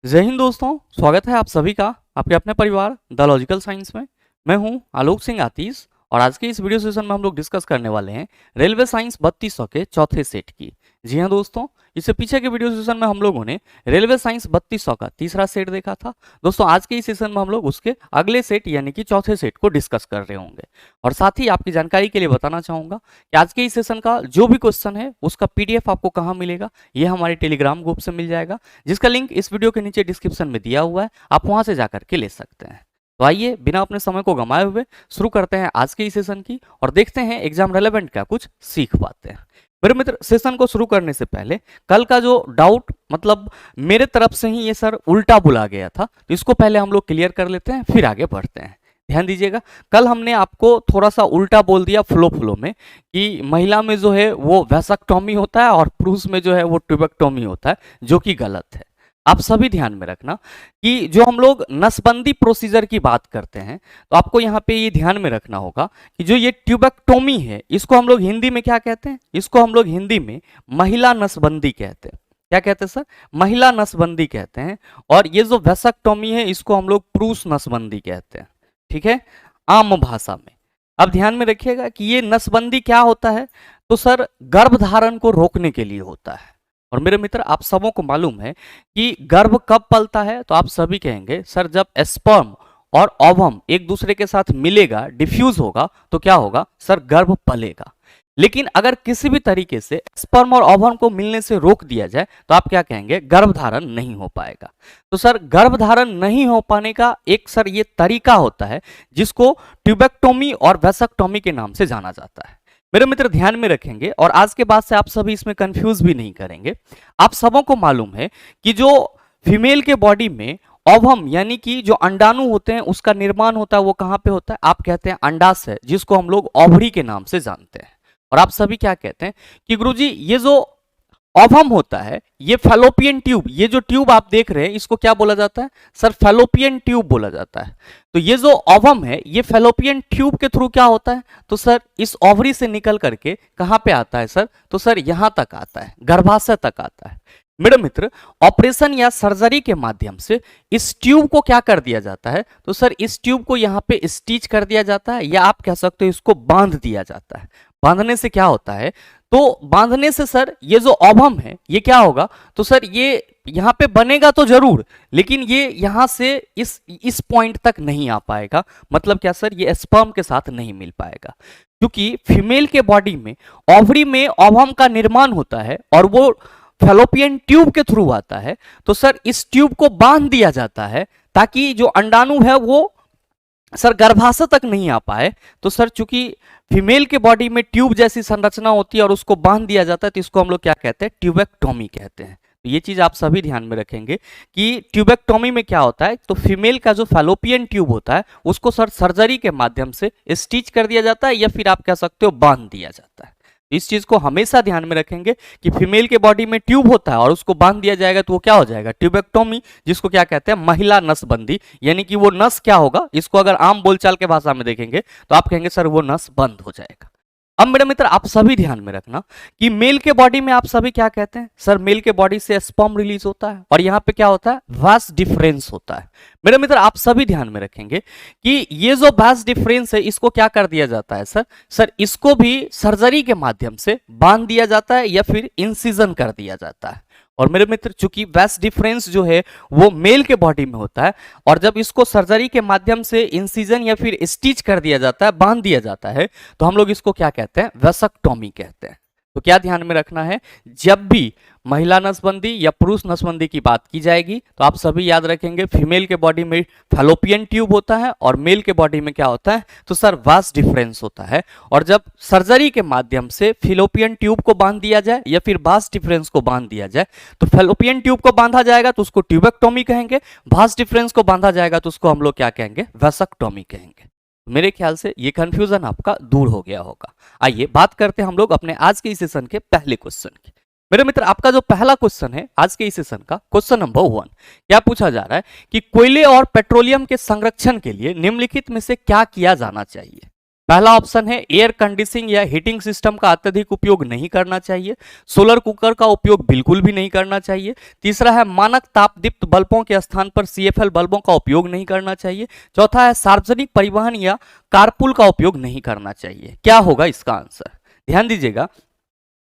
जय हिंद दोस्तों, स्वागत है आप सभी का आपके अपने परिवार द लॉजिकल साइंस में। मैं हूं आलोक सिंह आतीश और आज के इस वीडियो सेशन में हम लोग डिस्कस करने वाले हैं रेलवे साइंस 3200 के चौथे सेट की। जी हां दोस्तों, इससे पीछे के वीडियो सेशन में हम लोगों ने रेलवे साइंस 3200 का तीसरा सेट देखा था। दोस्तों आज के इस सेशन में हम लोग उसके अगले सेट यानी कि चौथे सेट को डिस्कस कर रहे होंगे। और साथ ही आपकी जानकारी के लिए बताना चाहूंगा कि आज के इस सेशन का जो भी क्वेश्चन है उसका पीडीएफ आपको कहाँ मिलेगा, ये हमारे टेलीग्राम ग्रुप से मिल जाएगा, जिसका लिंक इस वीडियो के नीचे डिस्क्रिप्शन में दिया हुआ है, आप वहां से जाकर के ले सकते हैं। तो आइए बिना अपने समय को गंवाए हुए शुरू करते हैं आज के इस सेशन की और देखते हैं एग्जाम रेलेवेंट क्या कुछ सीख पाते हैं। मेरे मित्र, सेशन को शुरू करने से पहले कल का जो डाउट मतलब मेरे तरफ से ही ये सर उल्टा बुला गया था, तो इसको पहले हम लोग क्लियर कर लेते हैं, फिर आगे बढ़ते हैं। ध्यान दीजिएगा, कल हमने आपको थोड़ा सा उल्टा बोल दिया फ्लो में कि महिला में जो है वो वैसक्टोमी होता है और पुरुष में जो है वो ट्यूबेक्टोमी होता है, जो कि गलत है। आप सभी ध्यान में रखना कि जो हम लोग नसबंदी प्रोसीजर की बात करते हैं तो आपको यहाँ पे ये ध्यान में रखना होगा कि जो ये ट्यूबेक्टोमी है इसको हम लोग हिंदी में क्या कहते हैं, इसको हम लोग हिंदी में महिला नसबंदी कहते हैं। क्या कहते हैं सर? महिला नसबंदी कहते हैं। और ये जो वैसक्टोमी है इसको हम लोग पुरुष नसबंदी कहते हैं। ठीक है, आम भाषा में। अब ध्यान में रखिएगा कि ये नसबंदी क्या होता है, तो सर गर्भधारण को रोकने के लिए होता है। और मेरे मित्र, आप सबों को मालूम है कि गर्भ कब पलता है, तो आप सभी कहेंगे सर जब स्पर्म और ओवम एक दूसरे के साथ मिलेगा, डिफ्यूज होगा, तो क्या होगा सर? गर्भ पलेगा। लेकिन अगर किसी भी तरीके से स्पर्म और ओवम को मिलने से रोक दिया जाए तो आप क्या कहेंगे? गर्भधारण नहीं हो पाएगा। तो सर गर्भधारण नहीं हो पाने का एक सर ये तरीका होता है जिसको ट्यूबेक्टोमी और वैसक्टोमी के नाम से जाना जाता है। मेरे मित्र ध्यान में रखेंगे और आज के बाद से आप सभी इसमें कंफ्यूज भी नहीं करेंगे। आप सबों को मालूम है कि जो फीमेल के बॉडी में ओवम यानी कि जो अंडाणु होते हैं उसका निर्माण होता है, वो कहां पे होता है? आप कहते हैं अंडाशय, जिसको हम लोग ओवरी के नाम से जानते हैं। और आप सभी क्या कहते हैं कि गुरुजी ये जो ओवम होता है, ये फैलोपियन ट्यूब, ये जो ट्यूब आप देख रहे हैं इसको क्या बोला जाता है सर? फैलोपियन ट्यूब बोला जाता है। तो ये जो ओवम है ये फैलोपियन ट्यूब के थ्रू क्या होता है, तो सर इस ओवरी से निकल करके कहां पे आता है सर? तो सर यहां तक आता है, गर्भाशय तक आता है। मेरे मित्र, ऑपरेशन या सर्जरी के माध्यम से इस ट्यूब को क्या कर दिया जाता है, तो सर इस ट्यूब को यहाँ पे स्टिच कर दिया जाता है, या आप कह सकते हो इसको बांध दिया जाता है। बांधने से क्या होता है, तो बांधने से सर ये जो ओवम है ये क्या होगा, तो सर ये यहाँ पे बनेगा तो जरूर, लेकिन ये यहाँ से इस पॉइंट तक नहीं आ पाएगा। मतलब क्या सर? ये स्पर्म के साथ नहीं मिल पाएगा, क्योंकि फीमेल के बॉडी में ओवरी में ओवम का निर्माण होता है और वो फैलोपियन ट्यूब के थ्रू आता है। तो सर इस ट्यूब को बांध दिया जाता है ताकि जो अंडाणु है वो सर गर्भाशय तक नहीं आ पाए। तो सर चूंकि फीमेल के बॉडी में ट्यूब जैसी संरचना होती है और उसको बांध दिया जाता है, तो इसको हम लोग क्या कहते हैं? ट्यूबेक्टोमी कहते हैं। तो ये चीज आप सभी ध्यान में रखेंगे कि ट्यूबेक्टोमी में क्या होता है, तो फीमेल का जो फैलोपियन ट्यूब होता है उसको सर सर्जरी के माध्यम से स्टिच कर दिया जाता है, या फिर आप कह सकते हो बांध दिया जाता है। इस चीज को हमेशा ध्यान में रखेंगे कि फीमेल के बॉडी में ट्यूब होता है और उसको बांध दिया जाएगा तो वो क्या हो जाएगा? ट्यूबेक्टोमी, जिसको क्या कहते हैं? महिला नसबंदी। यानी कि वो नस क्या होगा, इसको अगर आम बोलचाल के भाषा में देखेंगे तो आप कहेंगे सर वो नस बंद हो जाएगा। अब मेरे मित्र, आप सभी ध्यान में रखना कि मेल के बॉडी में आप सभी क्या कहते हैं सर? मेल के बॉडी से स्पर्म रिलीज होता है और यहाँ पे क्या होता है? वास डिफरेंस होता है। मेरे मित्र, आप सभी ध्यान में रखेंगे कि ये जो वास डिफरेंस है इसको क्या कर दिया जाता है सर? सर इसको भी सर्जरी के माध्यम से बांध दिया जाता है या फिर इंसिजन कर दिया जाता है। और मेरे मित्र, चूंकि वास डिफरेंस जो है वो मेल के बॉडी में होता है और जब इसको सर्जरी के माध्यम से इंसिजन या फिर स्टिच कर दिया जाता है, बांध दिया जाता है, तो हम लोग इसको क्या कहते हैं? वैसक्टोमी कहते हैं। तो क्या ध्यान में रखना है, जब भी महिला नसबंदी या पुरुष नसबंदी की बात की जाएगी तो आप सभी याद रखेंगे फीमेल के बॉडी में फैलोपियन ट्यूब होता है और मेल के बॉडी में क्या होता है, तो सर वास डिफरेंस होता है। और जब सर्जरी के माध्यम से फैलोपियन ट्यूब को बांध दिया जाए या फिर वास डिफरेंस को बांध दिया जाए, तो फैलोपियन ट्यूब को बांधा जाएगा तो उसको ट्यूबेक्टोमी कहेंगे, वास डिफरेंस को बांधा जाएगा तो उसको हम लोग क्या कहेंगे? वैसक्टोमी कहेंगे। मेरे ख्याल से ये कंफ्यूजन आपका दूर हो गया होगा। आइए बात करते हैं हम लोग अपने आज के इस सेशन के पहले क्वेश्चन की। मेरे मित्र, आपका जो पहला क्वेश्चन है आज के इस सेशन का, क्वेश्चन नंबर 1, क्या पूछा जा रहा है कि कोयले और पेट्रोलियम के संरक्षण के लिए निम्नलिखित में से क्या किया जाना चाहिए? पहला ऑप्शन है एयर कंडीशनिंग या हीटिंग सिस्टम का अत्यधिक उपयोग नहीं करना चाहिए। सोलर कुकर का उपयोग बिल्कुल भी नहीं करना चाहिए। तीसरा है मानक तापदीप्त बल्बों के स्थान पर सीएफएल बल्बों का उपयोग नहीं करना चाहिए। चौथा है सार्वजनिक परिवहन या कारपूल का उपयोग नहीं करना चाहिए। क्या होगा इसका आंसर? ध्यान दीजिएगा,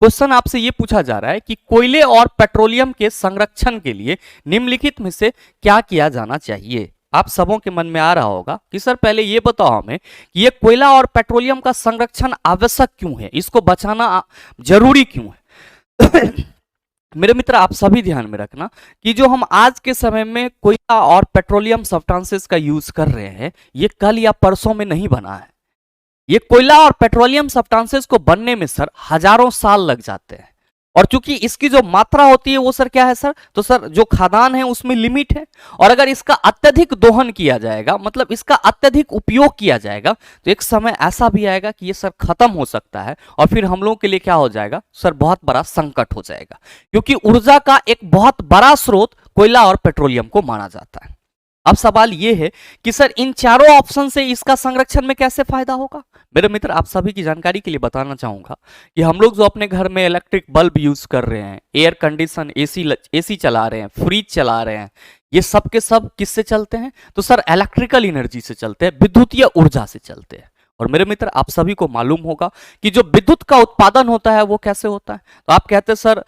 क्वेश्चन आपसे यह पूछा जा रहा है कि कोयले और पेट्रोलियम के संरक्षण के लिए निम्नलिखित में से क्या किया जाना चाहिए। आप सबों के मन में आ रहा होगा कि सर पहले ये बताओ हमें कि ये कोयला और पेट्रोलियम का संरक्षण आवश्यक क्यों है, इसको बचाना जरूरी क्यों है। मेरे मित्र आप सभी ध्यान में रखना कि जो हम आज के समय में कोयला और पेट्रोलियम सब्सटेंसेस का यूज कर रहे हैं, ये कल या परसों में नहीं बना है। ये कोयला और पेट्रोलियम सब्सटेंसेस को बनने में सर हजारों साल लग जाते हैं, और चूंकि इसकी जो मात्रा होती है वो सर क्या है सर, तो सर जो खदान है उसमें लिमिट है, और अगर इसका अत्यधिक दोहन किया जाएगा, मतलब इसका अत्यधिक उपयोग किया जाएगा, तो एक समय ऐसा भी आएगा कि ये सर खत्म हो सकता है, और फिर हम लोगों के लिए क्या हो जाएगा सर, बहुत बड़ा संकट हो जाएगा, क्योंकि ऊर्जा का एक बहुत बड़ा स्रोत कोयला और पेट्रोलियम को माना जाता है। अब सवाल यह है कि सर इन चारों ऑप्शन से इसका संरक्षण में कैसे फायदा होगा। मेरे मित्र आप सभी की जानकारी के लिए बताना चाहूंगा कि हम लोग जो अपने घर में इलेक्ट्रिक बल्ब यूज कर रहे हैं, एयर कंडीशन एसी चला रहे हैं, फ्रिज चला रहे हैं, ये सब के सब किससे चलते हैं, तो सर इलेक्ट्रिकल एनर्जी से चलते हैं, विद्युतीय ऊर्जा से चलते हैं। और मेरे मित्र आप सभी को मालूम होगा कि जो विद्युत का उत्पादन होता है वो कैसे होता है। तो आप कहते हैं सर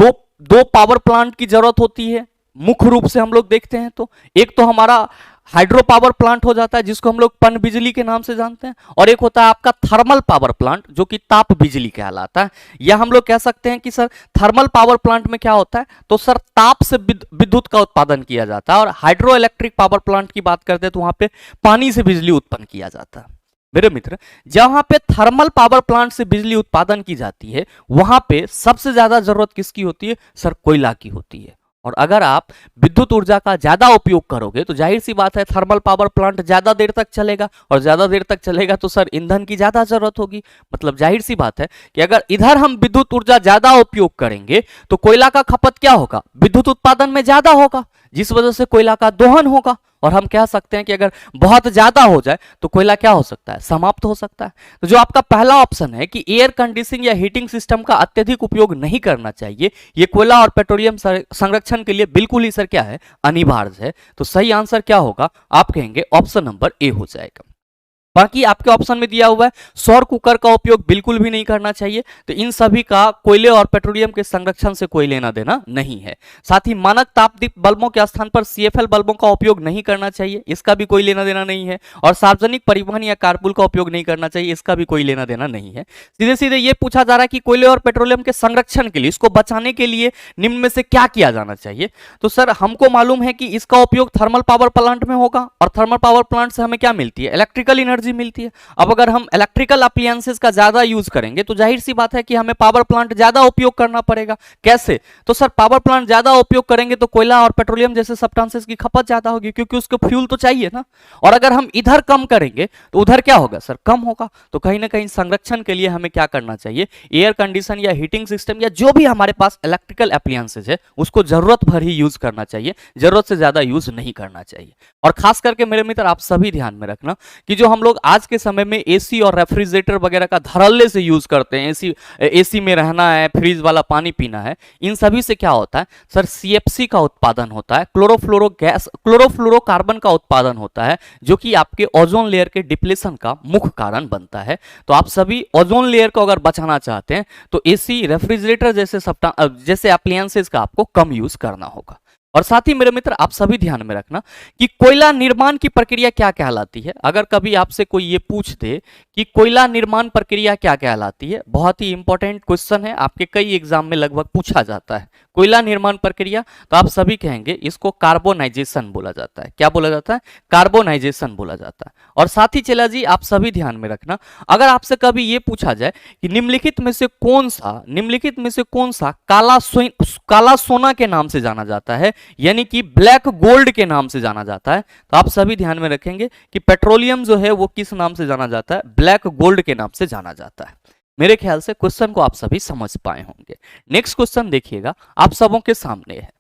दो पावर प्लांट की जरूरत होती है मुख्य रूप से हम लोग देखते हैं। तो एक तो हमारा हाइड्रो पावर प्लांट हो जाता है जिसको हम लोग पन बिजली के नाम से जानते हैं, और एक होता है आपका थर्मल पावर प्लांट जो कि ताप बिजली कहलाता है। या हम लोग कह सकते हैं कि सर थर्मल पावर प्लांट में क्या होता है, तो सर ताप से विद्युत का उत्पादन किया जाता है, और हाइड्रो इलेक्ट्रिक पावर प्लांट की बात करते हैं तो वहां पे पानी से बिजली उत्पन्न किया जाता है। मेरे मित्र जहां पे थर्मल पावर प्लांट से बिजली उत्पादन की जाती है वहां पे सबसे ज्यादा जरूरत किसकी होती है सर, कोयला की होती है। और अगर आप विद्युत ऊर्जा का ज्यादा उपयोग करोगे तो जाहिर सी बात है थर्मल पावर प्लांट ज्यादा देर तक चलेगा, और ज्यादा देर तक चलेगा तो सर ईंधन की ज्यादा जरूरत होगी। मतलब जाहिर सी बात है कि अगर इधर हम विद्युत ऊर्जा ज्यादा उपयोग करेंगे तो कोयला का खपत क्या होगा, विद्युत उत्पादन में ज्यादा होगा, जिस वजह से कोयला का दोहन होगा। और हम कह सकते हैं कि अगर बहुत ज्यादा हो जाए तो कोयला क्या हो सकता है, समाप्त हो सकता है। तो जो आपका पहला ऑप्शन है कि एयर कंडीशनिंग या हीटिंग सिस्टम का अत्यधिक उपयोग नहीं करना चाहिए, ये कोयला और पेट्रोलियम संरक्षण के लिए बिल्कुल ही सर क्या है, अनिवार्य है। तो सही आंसर क्या होगा, आप कहेंगे ऑप्शन नंबर ए हो जाएगा। बाकी आपके ऑप्शन में दिया हुआ है सौर कुकर का उपयोग बिल्कुल भी नहीं करना चाहिए, तो इन सभी का कोयले और पेट्रोलियम के संरक्षण से कोई लेना देना नहीं है। साथ ही मानक तापदीप्त बल्बों के स्थान पर सीएफएल बल्बों का उपयोग नहीं करना चाहिए, इसका भी कोई लेना देना नहीं है। और सार्वजनिक परिवहन या कारपूल का उपयोग नहीं करना चाहिए, इसका भी कोई लेना देना नहीं है। सीधे सीधे ये पूछा जा रहा है कि कोयले और पेट्रोलियम के संरक्षण के लिए, इसको बचाने के लिए निम्न में से क्या किया जाना चाहिए। तो सर हमको मालूम है कि इसका उपयोग थर्मल पावर प्लांट में होगा, और थर्मल पावर प्लांट से हमें क्या मिलती है, इलेक्ट्रिकल एनर्जी मिलती है। अब अगर हम इलेक्ट्रिकल अप्लायंसेस का ज्यादा यूज करेंगे तो जाहिर सी बात है कि हमें पावर प्लांट ज्यादा उपयोग करना पड़ेगा। कैसे, तो सर पावर प्लांट ज्यादा उपयोग करेंगे तो कोयला और पेट्रोलियम जैसे सब्सटेंसेस की खपत ज्यादा होगी, क्योंकि उसको फ्यूल तो चाहिए ना। और अगर हम इधर कम करेंगे तो उधर क्या होगा सर, कम होगा। तो कहीं ना कहीं संरक्षण के लिए हमें क्या करना चाहिए, एयर कंडीशन या हीटिंग सिस्टम या जो भी हमारे पास इलेक्ट्रिकल अप्लायंसेस है उसको जरूरत भर ही यूज करना चाहिए, जरूरत से ज्यादा यूज नहीं करना चाहिए। और खास करके मेरे मित्र आप सभी ध्यान में रखना कि जो हम लोग आज के समय में एसी और रेफ्रिजरेटर वगैरह का धड़ल्ले से यूज करते हैं, एसी में रहना है, फ्रीज वाला पानी पीना है, इन सभी से क्या होता है सर, सीएफसी का उत्पादन होता है, क्लोरोफ्लोरोकार्बन का उत्पादन होता है, जो कि आपके ओजोन लेयर के डिप्लेशन का मुख्य कारण बनता है। तो आप सभी ओजोन लेयर को अगर बचाना चाहते हैं तो एसी रेफ्रिजरेटर जैसे अप्लायंसेस का आपको कम यूज करना होगा। और साथ ही मेरे मित्र आप सभी ध्यान में रखना कि कोयला निर्माण की प्रक्रिया क्या कहलाती है। अगर कभी आपसे कोई ये पूछ दे कि कोयला निर्माण प्रक्रिया क्या कहलाती है, बहुत ही इंपॉर्टेंट क्वेश्चन है, आपके कई एग्जाम में लगभग पूछा जाता है कोयला निर्माण प्रक्रिया, तो आप सभी कहेंगे इसको कार्बोनाइजेशन बोला जाता है। क्या बोला जाता है, कार्बोनाइजेशन बोला जाता है। और साथ ही चला जी आप सभी ध्यान में रखना, अगर आपसे कभी ये पूछा जाए कि निम्नलिखित में से कौन सा काला सोना के नाम से जाना जाता है, यानी कि ब्लैक गोल्ड के नाम से जाना जाता है, तो आप सभी ध्यान में रखेंगे कि पेट्रोलियम जो है वो किस नाम से जाना जाता है, ब्लैक गोल्ड के नाम से जाना जाता है। मेरे ख्याल से क्वेश्चन को आप सभी समझ पाए होंगे। नेक्स्ट क्वेश्चन देखिएगा, आप सबों के सामने है।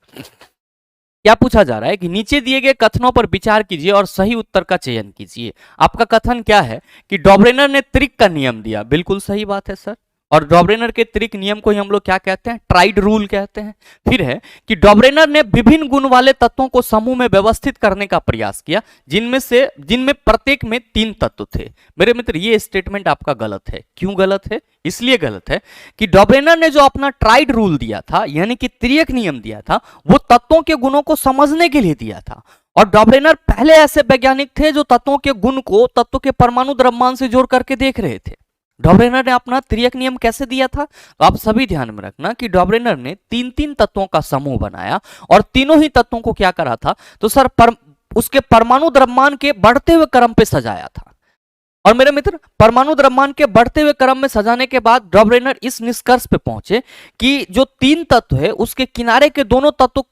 क्या पूछा जा रहा है कि नीचे दिए गए कथनों पर विचार कीजिए और सही उत्तर का चयन कीजिए। आपका कथन क्या है कि डॉबरेनर ने त्रिक का नियम दिया, बिल्कुल सही बात है सर। और डॉबरेनर के त्रिक नियम को ही हम लोग क्या कहते हैं, ट्राइड रूल कहते हैं। फिर है कि डॉबरेनर ने विभिन्न गुण वाले तत्वों को समूह में व्यवस्थित करने का प्रयास किया जिनमें प्रत्येक में 3 तत्व थे। मेरे मित्र ये स्टेटमेंट आपका गलत है। क्यों गलत है? इसलिए गलत है कि डॉबरेनर ने जो अपना ट्राइड रूल दिया था, यानी कि त्रिक नियम दिया था, वो तत्वों के गुणों को समझने के लिए दिया था। और डॉबरेनर पहले ऐसे वैज्ञानिक थे जो तत्वों के गुण को तत्व के परमाणु द्रव्यमान से जोड़ करके देख रहे थे। डॉबरेनर ने अपना त्रिक नियम कैसे दिया था? तो आप सभी ध्यान में रखना कि डॉबरेनर ने 3-3 तत्वों का समूह बनाया और तीनों ही तत्वों को क्या करा था, तो सर उसके परमाणु द्रव्यमान के बढ़ते हुए क्रम पे सजाया था। और मेरे मित्र परमाणु द्रव्यमान के बढ़ते हुए क्रम में सजाने के बाद डॉबरेनर इस निष्कर्ष पे पहुंचे कि जो 3 तत्व है उसके किनारे के दोनों तत्वों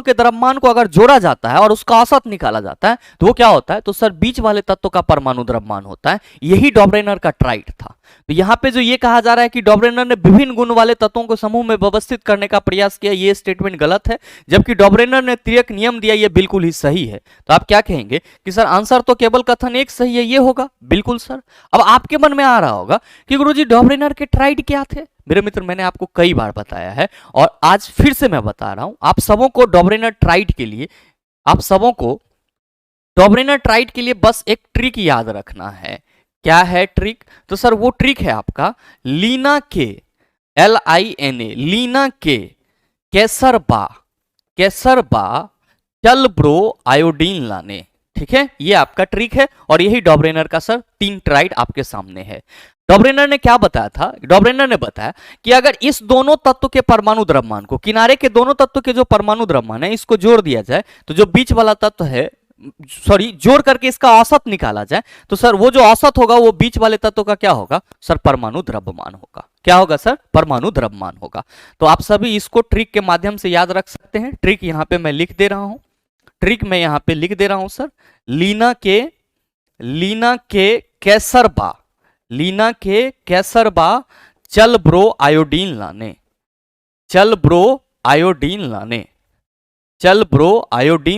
के द्रव्यमान को अगर जोड़ा जाता है और उसका औसत निकाला जाता है तो वो क्या होता है, तो सर बीच वाले तत्व का परमाणु द्रव्यमान होता है। यही डॉबरेनर का ट्राइड था। तो यहाँ पे जो ये कहा जा रहा है कि डॉबरेनर ने विभिन्न गुण वाले तत्वों को समूह में व्यवस्थित करने का प्रयास किया, ये स्टेटमेंट गलत है। जबकि डॉबरेनर ने त्रिक नियम दिया, ये बिल्कुल ही सही है। तो आप क्या कहेंगे कि सर आंसर तो केवल कथन एक सही है, ये होगा। बिल्कुल सर। अब आपके मन में आ रहा होगा कि गुरुजी डॉबरेनर के ट्राइड क्या थे? मेरे मित्र मैंने आपको कई बार बताया है और आज फिर से मैं बता रहा हूं आप सबों को डॉबरेनर ट्राइड के लिए बस एक ट्रिक याद रखना है। क्या है ट्रिक? तो सर वो ट्रिक है आपका लीना के LINA लीना के केसरबा चल ब्रो आयोडीन लाने। ठीक है, ये आपका ट्रिक है और यही डॉबरेनर का सर 3 ट्राइड आपके सामने है। डॉबरेनर ने क्या बताया था? डॉबरेनर ने बताया कि अगर इस दोनों तत्व के परमाणु द्रव्यमान को, किनारे के दोनों तत्व के जो परमाणु द्रव्यमान है, इसको जोड़ दिया जाए तो जो बीच वाला तत्व है, जोड़ करके इसका औसत निकाला जाए तो सर वो जो औसत होगा वो बीच वाले तत्व का क्या होगा सर? परमाणु द्रव्यमान होगा। क्या होगा सर? परमाणु द्रव्यमान होगा। तो आप सभी इसको ट्रिक के माध्यम से याद रख सकते हैं। ट्रिक यहां पे मैं लिख दे रहा हूं सर, लीना के केसरबा चल ब्रो आयोडीन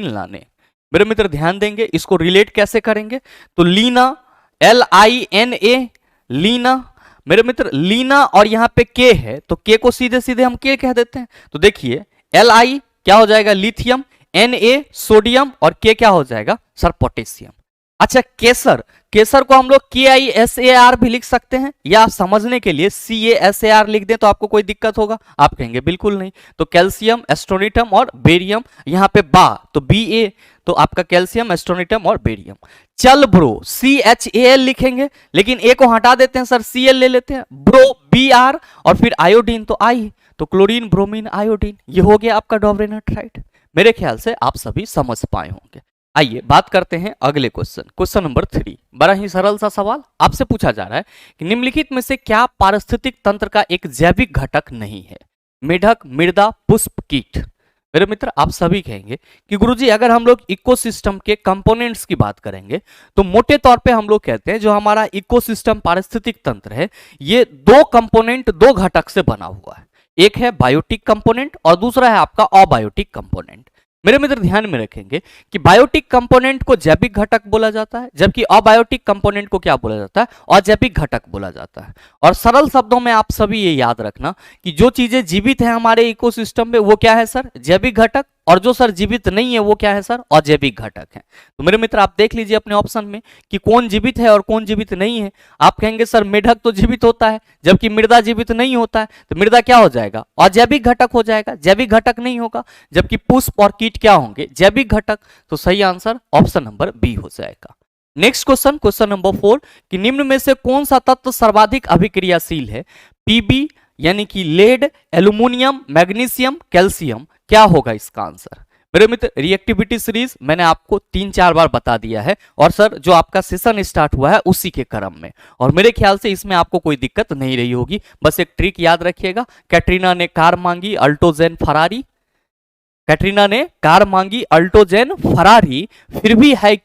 लाने। मेरे मित्र ध्यान देंगे, इसको रिलेट कैसे करेंगे? तो लीना LINA लीना, मेरे मित्र लीना और यहां पे के है तो के को सीधे सीधे हम के कह देते हैं। तो देखिए Li क्या हो जाएगा? लिथियम, Na सोडियम और के क्या हो जाएगा सर? पोटेशियम। अच्छा केसर को हम लोग KISAR भी लिख सकते हैं, या समझने के लिए CASAR लिख दें तो आपको कोई दिक्कत होगा? आप कहेंगे बिल्कुल नहीं। तो कैल्शियम, एस्ट्रोनिटम और बेरियम, यहाँ पे बा तो BA, तो आपका कैल्शियम, एस्ट्रोनिटम और बेरियम। चल ब्रो CHAL लिखेंगे, लेकिन ए को हटा देते हैं सर, Cl ले लेते हैं, ब्रो BR और फिर आयोडीन तो आई, तो क्लोरीन ब्रोमीन आयोडीन। ये हो गया आपका डॉबरेनर ट्राइड। मेरे ख्याल से आप सभी समझ पाए होंगे। आइए बात करते हैं अगले क्वेश्चन नंबर 3। बड़ा ही सरल सा सवाल आपसे पूछा जा रहा है कि निम्नलिखित में से क्या पारिस्थितिक तंत्र का एक जैविक घटक नहीं है? मेढक, मृदा, पुष्प, कीट। मेरे मित्र आप सभी कहेंगे कि गुरुजी अगर हम लोग इकोसिस्टम के कंपोनेंट्स की बात करेंगे तो मोटे तौर पे हम लोग कहते हैं जो हमारा इकोसिस्टम पारिस्थितिक तंत्र है ये 2 कंपोनेंट, 2 घटक से बना हुआ है। एक है बायोटिक कंपोनेंट और दूसरा है आपका अबायोटिक कंपोनेंट। मेरे मित्र ध्यान में रखेंगे कि बायोटिक कंपोनेंट को जैविक घटक बोला जाता है, जबकि अबायोटिक कंपोनेंट को क्या बोला जाता है? अजैविक घटक बोला जाता है। और सरल शब्दों में आप सभी ये याद रखना कि जो चीजें जीवित है हमारे इकोसिस्टम में वो क्या है सर? जैविक घटक, और जो सर जीवित नहीं है वो क्या है सर? अजैविक घटक है। तो मेरे मित्र आप देख लीजिए अपने ऑप्शन में कि कौन जीवित है और कौन जीवित नहीं है। आप कहेंगे सर मेढक तो जीवित होता है, जबकि मृदा जीवित नहीं होता है, तो मृदा क्या हो जाएगा? अजैविक घटक हो जाएगा, जैविक घटक नहीं होगा। जबकि पुष्प और कीट क्या होंगे? जैविक घटक। तो सही आंसर ऑप्शन नंबर बी हो जाएगा। नेक्स्ट क्वेश्चन नंबर 4 कि निम्न में से कौन सा तत्व सर्वाधिक अभिक्रियाशील है? पीबी यानी कि लेड, एल्यूमिनियम, मैग्नीशियम, कैल्शियम। क्या होगा इसका आंसर? मेरे मित्र रिएक्टिविटी सीरीज मैंने आपको 3-4 बार बता दिया है और सर जो आपका सेशन स्टार्ट हुआ है उसी के क्रम में, और मेरे ख्याल से इसमें आपको कोई दिक्कत नहीं रही होगी। बस एक ट्रिक याद रखिएगा, कैटरीना ने कार मांगी अल्टोजेन फरारी, फिर भी है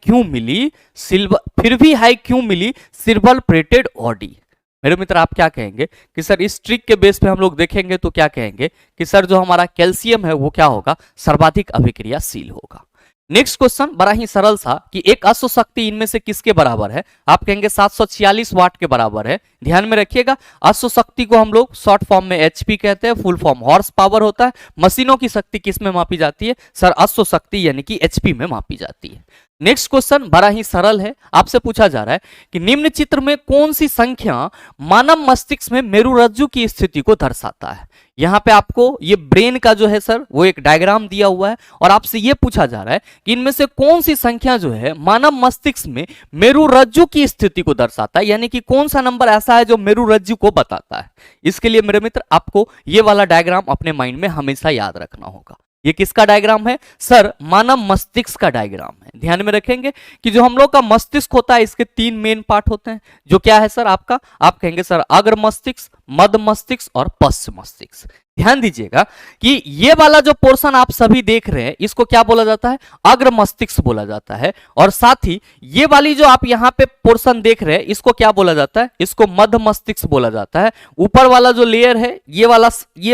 क्यों मिली सिल्वर प्लेटेड ऑडी। मेरे मित्र आप क्या कहेंगे कि सर इस ट्रिक के बेस पे हम लोग देखेंगे तो क्या कहेंगे कि सर जो हमारा कैल्शियम है वो क्या होगा, सर्वाधिक अभिक्रियाशील होगा। नेक्स्ट क्वेश्चन बड़ा ही सरल सा कि एक अश्व शक्ति इनमें से किसके बराबर है? आप कहेंगे 746 वाट के बराबर है। ध्यान में रखिएगा, अश्व शक्ति को हम लोग शॉर्ट फॉर्म में एचपी कहते हैं, फुल फॉर्म हॉर्स पावर होता है। मशीनों की शक्ति किस में मापी जाती है? सर अश्व शक्ति यानी कि एचपी में मापी जाती है। नेक्स्ट क्वेश्चन बड़ा ही सरल है, आपसे पूछा जा रहा है कि निम्न चित्र में कौन सी संख्या मानव मस्तिष्क में मेरुरज्जु की स्थिति को दर्शाता है? यहां पे आपको ये ब्रेन का जो है सर वो एक डायग्राम दिया हुआ है और आपसे ये पूछा जा रहा है कि इनमें से कौन सी संख्या जो है मानव मस्तिष्क में मेरुरज्जु की स्थिति को दर्शाता है, यानी कि कौन सा नंबर ऐसा है जो मेरुरज्जु को बताता है। इसके लिए मेरे मित्र आपको ये वाला डायग्राम अपने माइंड में हमेशा याद रखना होगा। ये किसका डायग्राम है? सर मानव मस्तिष्क का डायग्राम है। ध्यान में रखेंगे कि जो हम लोग का मस्तिष्क होता है इसके 3 मेन पार्ट होते हैं, जो क्या है सर आपका? आप कहेंगे सर अग्र मस्तिष्क, मध्य मस्तिष्क और पश्च मस्तिष्क। ध्यान दीजिएगा कि ये वाला जो पोर्शन आप सभी देख रहे हैं इसको क्या बोला जाता है? अग्र मस्तिष्क बोला जाता है। और साथ ही ये वाली जो आप यहाँ पे पोर्शन देख रहे हैं इसको क्या बोला जाता है? इसको मध्य मस्तिष्क बोला जाता है। ऊपर वाला जो लेयर है ये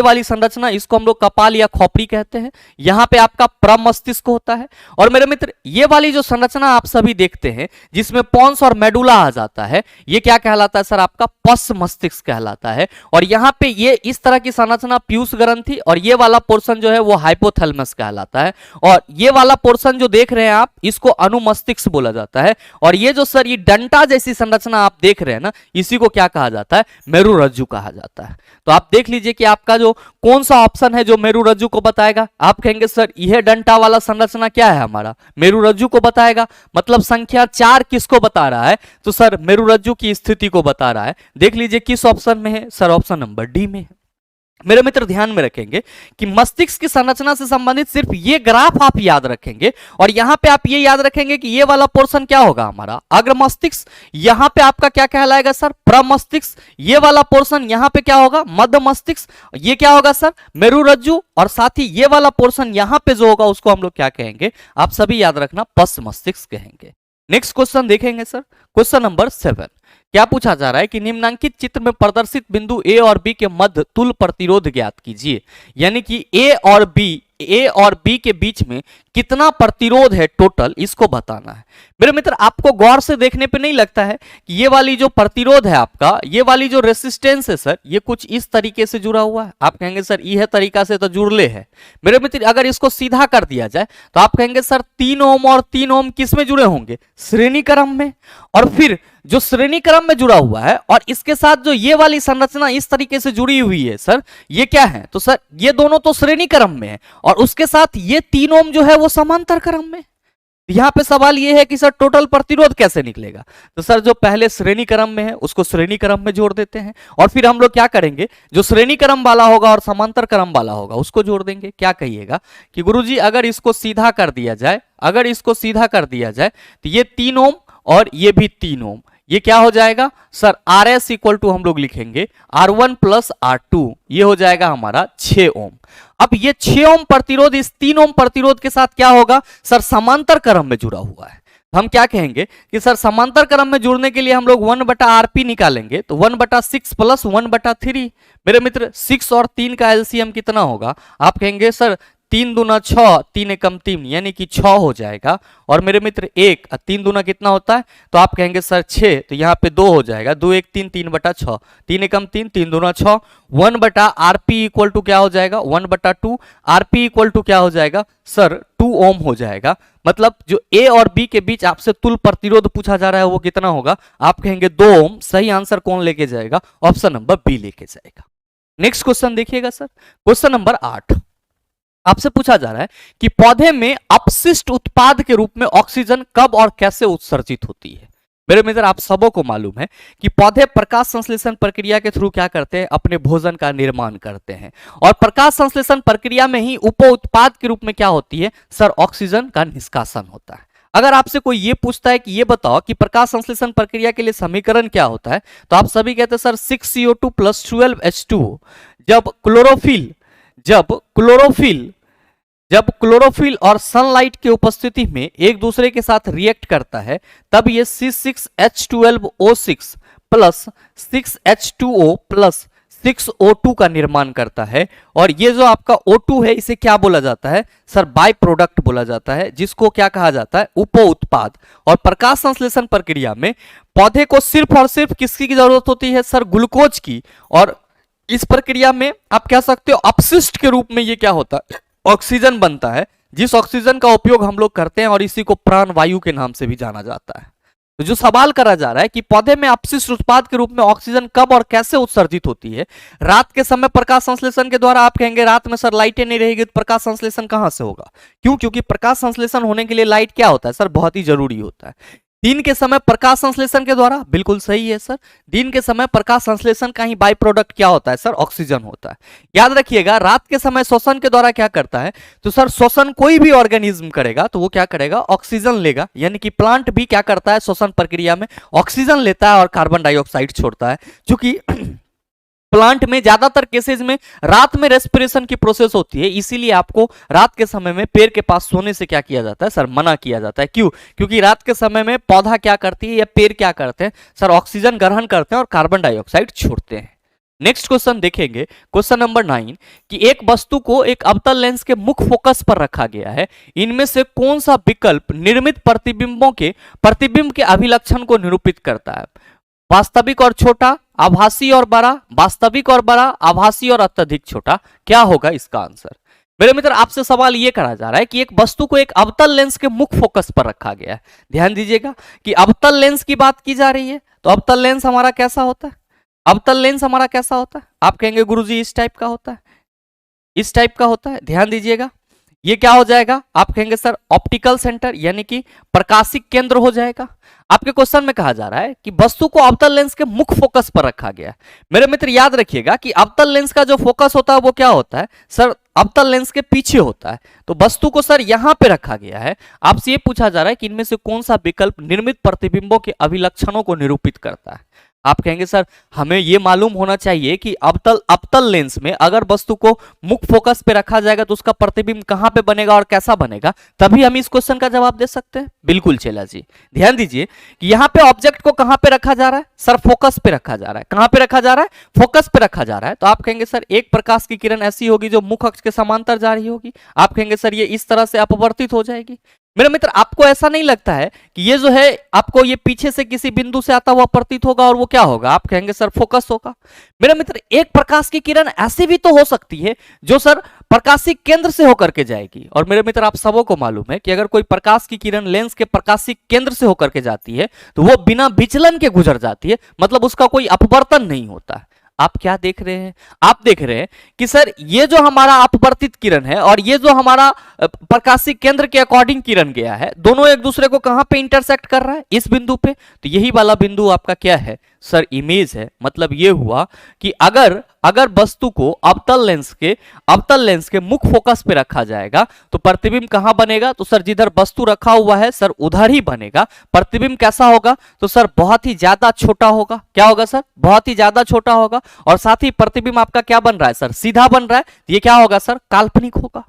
वाली संरचना इसको हम लोग कपाल या खोपड़ी कहते हैं। यहाँ पे आपका प्रमस्तिष्क होता है। और मेरे मित्र ये वाली जो संरचना आप सभी देखते हैं जिसमें पोन्स और मेडुला आ जाता है, ये क्या कहलाता है सर? आपका पश्च मस्तिष्क कहलाता है। और यहाँ पे ये इस तरह की संरचना पीयूष ग्रंथि और ये वाला पोर्शन जो है वो हाइपोथैलेमस कहलाता है। और ये वाला पोर्शन जो देख रहे हैं आप इसको अनुमस्तिष्क बोला जाता है। और ये जो सर ये डंटा जैसी संरचना आप देख रहे हैं ना, इसी को क्या कहा जाता है? मेरुरज्जु कहा जाता है। तो आप देख लीजिए कि आपका जो कौन सा ऑप्शन है जो मेरुरज्जु को बताएगा। आप कहेंगे सर यह डंटा वाला संरचना क्या है? हमारा मेरुरज्जु को बताएगा। मतलब संख्या 4 किसको बता रहा है? तो सर मेरुरज्जु की स्थिति को बता रहा है। देख लीजिए किस ऑप्शन में है? सर ऑप्शन नंबर डी में है। मेरे मित्र ध्यान में रखेंगे कि मस्तिष्क की संरचना से संबंधित सिर्फ ये ग्राफ आप याद रखेंगे और यहां पे आप ये याद रखेंगे कि ये वाला पोर्शन क्या होगा? हमारा अग्र मस्तिष्क। यहां पे आपका क्या कहलाएगा सर? प्रमस्तिष्क। ये वाला पोर्शन यहां पे क्या होगा? मध्य मस्तिष्क। ये क्या होगा सर? मेरुरज्जु। और साथ ही ये वाला पोर्शन यहां पे जो होगा उसको हम लोग क्या कहेंगे? आप सभी याद रखना, पश्च मस्तिष्क कहेंगे। नेक्स्ट क्वेश्चन देखेंगे सर, क्वेश्चन नंबर 7। क्या पूछा जा रहा है कि निम्नांकित चित्र में प्रदर्शित बिंदु ए और बी के मध्य तुल प्रतिरोध ज्ञात कीजिए। यानी कि ए और बी के बीच में कितना प्रतिरोध है टोटल, इसको बताना है। मेरे मित्र आपको गौर से देखने पे नहीं लगता है कि ये वाली जो प्रतिरोध है आपका, ये वाली जो रेसिस्टेंस है सर, ये कुछ इस तरीके से जुड़ा हुआ है। आप कहेंगे सर यह तरीका से तो जुड़ले है। मेरे मित्र अगर इसको सीधा कर दिया जाए तो आप कहेंगे सर 3 ओम और 3 ओम किस में जुड़े होंगे? श्रेणी क्रम में। और फिर जो श्रेणी क्रम में जुड़ा हुआ है और इसके साथ जो ये वाली संरचना इस तरीके से जुड़ी हुई है सर, ये क्या है? तो सर ये दोनों तो श्रेणी क्रम में है और उसके साथ ये 3 ओम जो है वो समांतर क्रम में। यहां पे सवाल ये है कि सर टोटल प्रतिरोध कैसे निकलेगा? तो सर जो पहले श्रेणी क्रम में है उसको श्रेणी क्रम में जोड़ देते हैं और फिर हम लोग क्या करेंगे? जो श्रेणी क्रम वाला होगा और समांतर क्रम वाला होगा उसको जोड़ देंगे। क्या कहिएगा कि गुरुजी अगर इसको सीधा कर दिया जाए, तो ये 3 ओम और ये भी 3 ओम, ये क्या हो जाएगा सर? RS इक्वल टू हम लोग लिखेंगे R1 प्लस R2, ये हो जाएगा हमारा 6 ओम। अब ये 6 ओम प्रतिरोध इस 3 ओम प्रतिरोध के साथ क्या होगा सर? समांतर क्रम में जुड़ा हुआ है। हम क्या कहेंगे कि सर समांतर क्रम में जुड़ने के लिए हम लोग 1/RP निकालेंगे तो 1/6 प्लस 1/3। मेरे मित्र 6 और 3 का एलसीएम कितना होगा? आप कहेंगे सर 3 दूना 6, 3 एकम 3 यानी कि 6 हो जाएगा। और मेरे मित्र 1 3 दूना कितना होता है? तो आप कहेंगे सर 6, तो यहाँ पे 2 हो जाएगा। 2 1 3, 3/6, 3 एकम 3, 3 दूना 6। 1/RP इक्वल टू क्या हो जाएगा? 1/2। RP इक्वल टू क्या हो जाएगा सर? 2 ओम हो जाएगा। मतलब जो ए और बी के बीच आपसे तुल प्रतिरोध पूछा जा रहा है वो कितना होगा? आप कहेंगे 2 ओम। सही आंसर कौन लेके जाएगा? ऑप्शन नंबर बी लेके जाएगा। नेक्स्ट क्वेश्चन देखिएगा सर, क्वेश्चन नंबर 8। आपसे पूछा जा रहा है कि पौधे में अपशिष्ट उत्पाद के रूप में ऑक्सीजन कब और कैसे उत्सर्जित होती है। मेरे मित्र आप सबों को मालूम है कि पौधे प्रकाश संश्लेषण प्रक्रिया के थ्रू क्या करते हैं? अपने भोजन का निर्माण करते हैं और प्रकाश संश्लेषण प्रक्रिया में ही उप उत्पाद के रूप में क्या होती है सर? ऑक्सीजन का निष्कासन होता है। अगर आपसे कोई ये पूछता है कि ये बताओ कि प्रकाश संश्लेषण प्रक्रिया के लिए समीकरण क्या होता है, तो आप सभी कहते हैं सर 6CO2 + 12H2O। जब क्लोरोफिल और सनलाइट की उपस्थिति में एक दूसरे के साथ रिएक्ट करता है तब ये C6H12O6 plus 6H2O plus 6O2 का निर्माण करता है। और ये जो आपका O2 है इसे क्या बोला जाता है सर? बाय प्रोडक्ट बोला जाता है, जिसको क्या कहा जाता है? उप उत्पाद। और प्रकाश संश्लेषण प्रक्रिया में पौधे को सिर्फ और सिर्फ किसकी की जरूरत होती है सर? ग्लूकोज की। और इस प्रक्रिया में आप कह सकते हो अपशिष्ट के रूप में ये क्या होता है? ऑक्सीजन बनता है, जिस ऑक्सीजन का उपयोग हम लोग करते हैं और इसी को प्राण वायु के नाम से भी जाना जाता है। तो जो सवाल करा जा रहा है कि पौधे में अपशिष्ट उत्पाद के रूप में ऑक्सीजन कब और कैसे उत्सर्जित होती है? रात के समय प्रकाश संश्लेषण के द्वारा। आप कहेंगे रात में सर लाइटें नहीं रहेगी तो प्रकाश संश्लेषण कहां से होगा? क्यों? क्योंकि प्रकाश संश्लेषण होने के लिए लाइट क्या होता है सर? बहुत ही जरूरी होता है। दिन के समय प्रकाश संश्लेषण के द्वारा, बिल्कुल सही है सर। दिन के समय प्रकाश संश्लेषण का ही बाय प्रोडक्ट क्या होता है सर? ऑक्सीजन होता है। याद रखिएगा, रात के समय श्वसन के द्वारा क्या करता है? तो सर श्वसन कोई भी ऑर्गेनिज्म करेगा तो वो क्या करेगा? ऑक्सीजन लेगा। यानी कि प्लांट भी क्या करता है? श्वसन प्रक्रिया में ऑक्सीजन लेता है और कार्बन डाइऑक्साइड छोड़ता है। चूंकि प्लांट में ज्यादातर केसेस में रात में रेस्पिरेशन की प्रोसेस होती है, इसीलिए आपको रात के समय में पेड़ के पास सोने से क्या किया जाता है सर? मना किया जाता है। क्यों? क्योंकि रात के समय में पौधा क्या करती है या पेड़ क्या करते हैं सर? ऑक्सीजन ग्रहण करते हैं और कार्बन डाइऑक्साइड छोड़ते हैं। नेक्स्ट क्वेश्चन देखेंगे, क्वेश्चन नंबर 9 कि एक वस्तु को एक अवतल लेंस के मुख्य फोकस पर रखा गया है। इनमें से कौन सा विकल्प निर्मित प्रतिबिंबों के प्रतिबिंब के अभिलक्षण को निरूपित करता है? वास्तविक और छोटा, आभासी और बड़ा, वास्तविक और बड़ा, आभासी और अत्यधिक छोटा। क्या होगा इसका आंसर? मेरे मित्र, आपसे सवाल यह करा जा रहा है कि एक वस्तु को एक अवतल लेंस के मुख्य फोकस पर रखा गया है। ध्यान दीजिएगा कि अवतल लेंस की बात की जा रही है। तो अवतल लेंस हमारा कैसा होता है? अवतल लेंस हमारा कैसा होता है? आप कहेंगे गुरुजी इस टाइप का होता है, इस टाइप का होता है। ध्यान दीजिएगा, ये क्या हो जाएगा? आप कहेंगे सर ऑप्टिकल सेंटर, यानी कि प्रकाशिक केंद्र हो जाएगा। आपके क्वेश्चन में कहा जा रहा है कि वस्तु को अवतल लेंस के मुख्य फोकस पर रखा गया है। मेरे मित्र याद रखिएगा कि अवतल लेंस का जो फोकस होता है वो क्या होता है सर? अवतल लेंस के पीछे होता है। तो वस्तु को सर यहां पे रखा गया है। आपसे ये पूछा जा रहा है कि इनमें से कौन सा विकल्प निर्मित प्रतिबिंबों के अभिलक्षणों को निरूपित करता है? आप कहेंगे सर हमें यह मालूम होना चाहिए कि अवतल लेंस में अगर वस्तु को मुख्य फोकस पे रखा जाएगा तो उसका प्रतिबिंब कहां पे बनेगा और कैसा बनेगा, तभी हम इस क्वेश्चन का जवाब दे सकते हैं। बिल्कुल चेला जी, ध्यान दीजिए कि यहां पे ऑब्जेक्ट को कहां पे रखा जा रहा है सर? फोकस पे रखा जा रहा है। कहां पे रखा जा रहा है? फोकस पे रखा जा रहा है। तो आप कहेंगे सर एक प्रकाश की किरण ऐसी होगी जो मुख्य अक्ष के समांतर जा रही होगी। आप कहेंगे सर ये इस तरह से अपवर्तित हो जाएगी। मेरे मित्र, आपको ऐसा नहीं लगता है कि ये जो है आपको ये पीछे से किसी बिंदु से आता हुआ प्रतीत होगा और वो क्या होगा? आप कहेंगे सर फोकस होगा। मेरे मित्र, एक प्रकाश की किरण ऐसी भी तो हो सकती है जो सर प्रकाशिक केंद्र से होकर के जाएगी। और मेरे मित्र आप सबों को मालूम है कि अगर कोई प्रकाश की किरण लेंस के प्रकाशिक केंद्र से होकर के जाती है तो वो बिना विचलन के गुजर जाती है, मतलब उसका कोई अपवर्तन नहीं होता है। आप क्या देख रहे हैं? आप देख रहे हैं कि सर ये जो हमारा अपवर्तित किरण है और ये जो हमारा प्रकाशिक केंद्र के अकॉर्डिंग किरण गया है, दोनों एक दूसरे को कहां पे इंटरसेक्ट कर रहा है? इस बिंदु पे। तो यही वाला बिंदु आपका क्या है सर? इमेज है। मतलब ये हुआ कि अगर वस्तु को अवतल लेंस के मुख्य फोकस पे रखा जाएगा तो प्रतिबिंब कहां बनेगा? तो सर जिधर वस्तु रखा हुआ है सर उधर ही बनेगा। प्रतिबिंब कैसा होगा? तो सर बहुत ही ज्यादा छोटा होगा। क्या होगा सर? बहुत ही ज्यादा छोटा होगा। और साथ ही प्रतिबिंब आपका क्या बन रहा है सर? सीधा बन रहा है। ये क्या होगा सर? काल्पनिक होगा।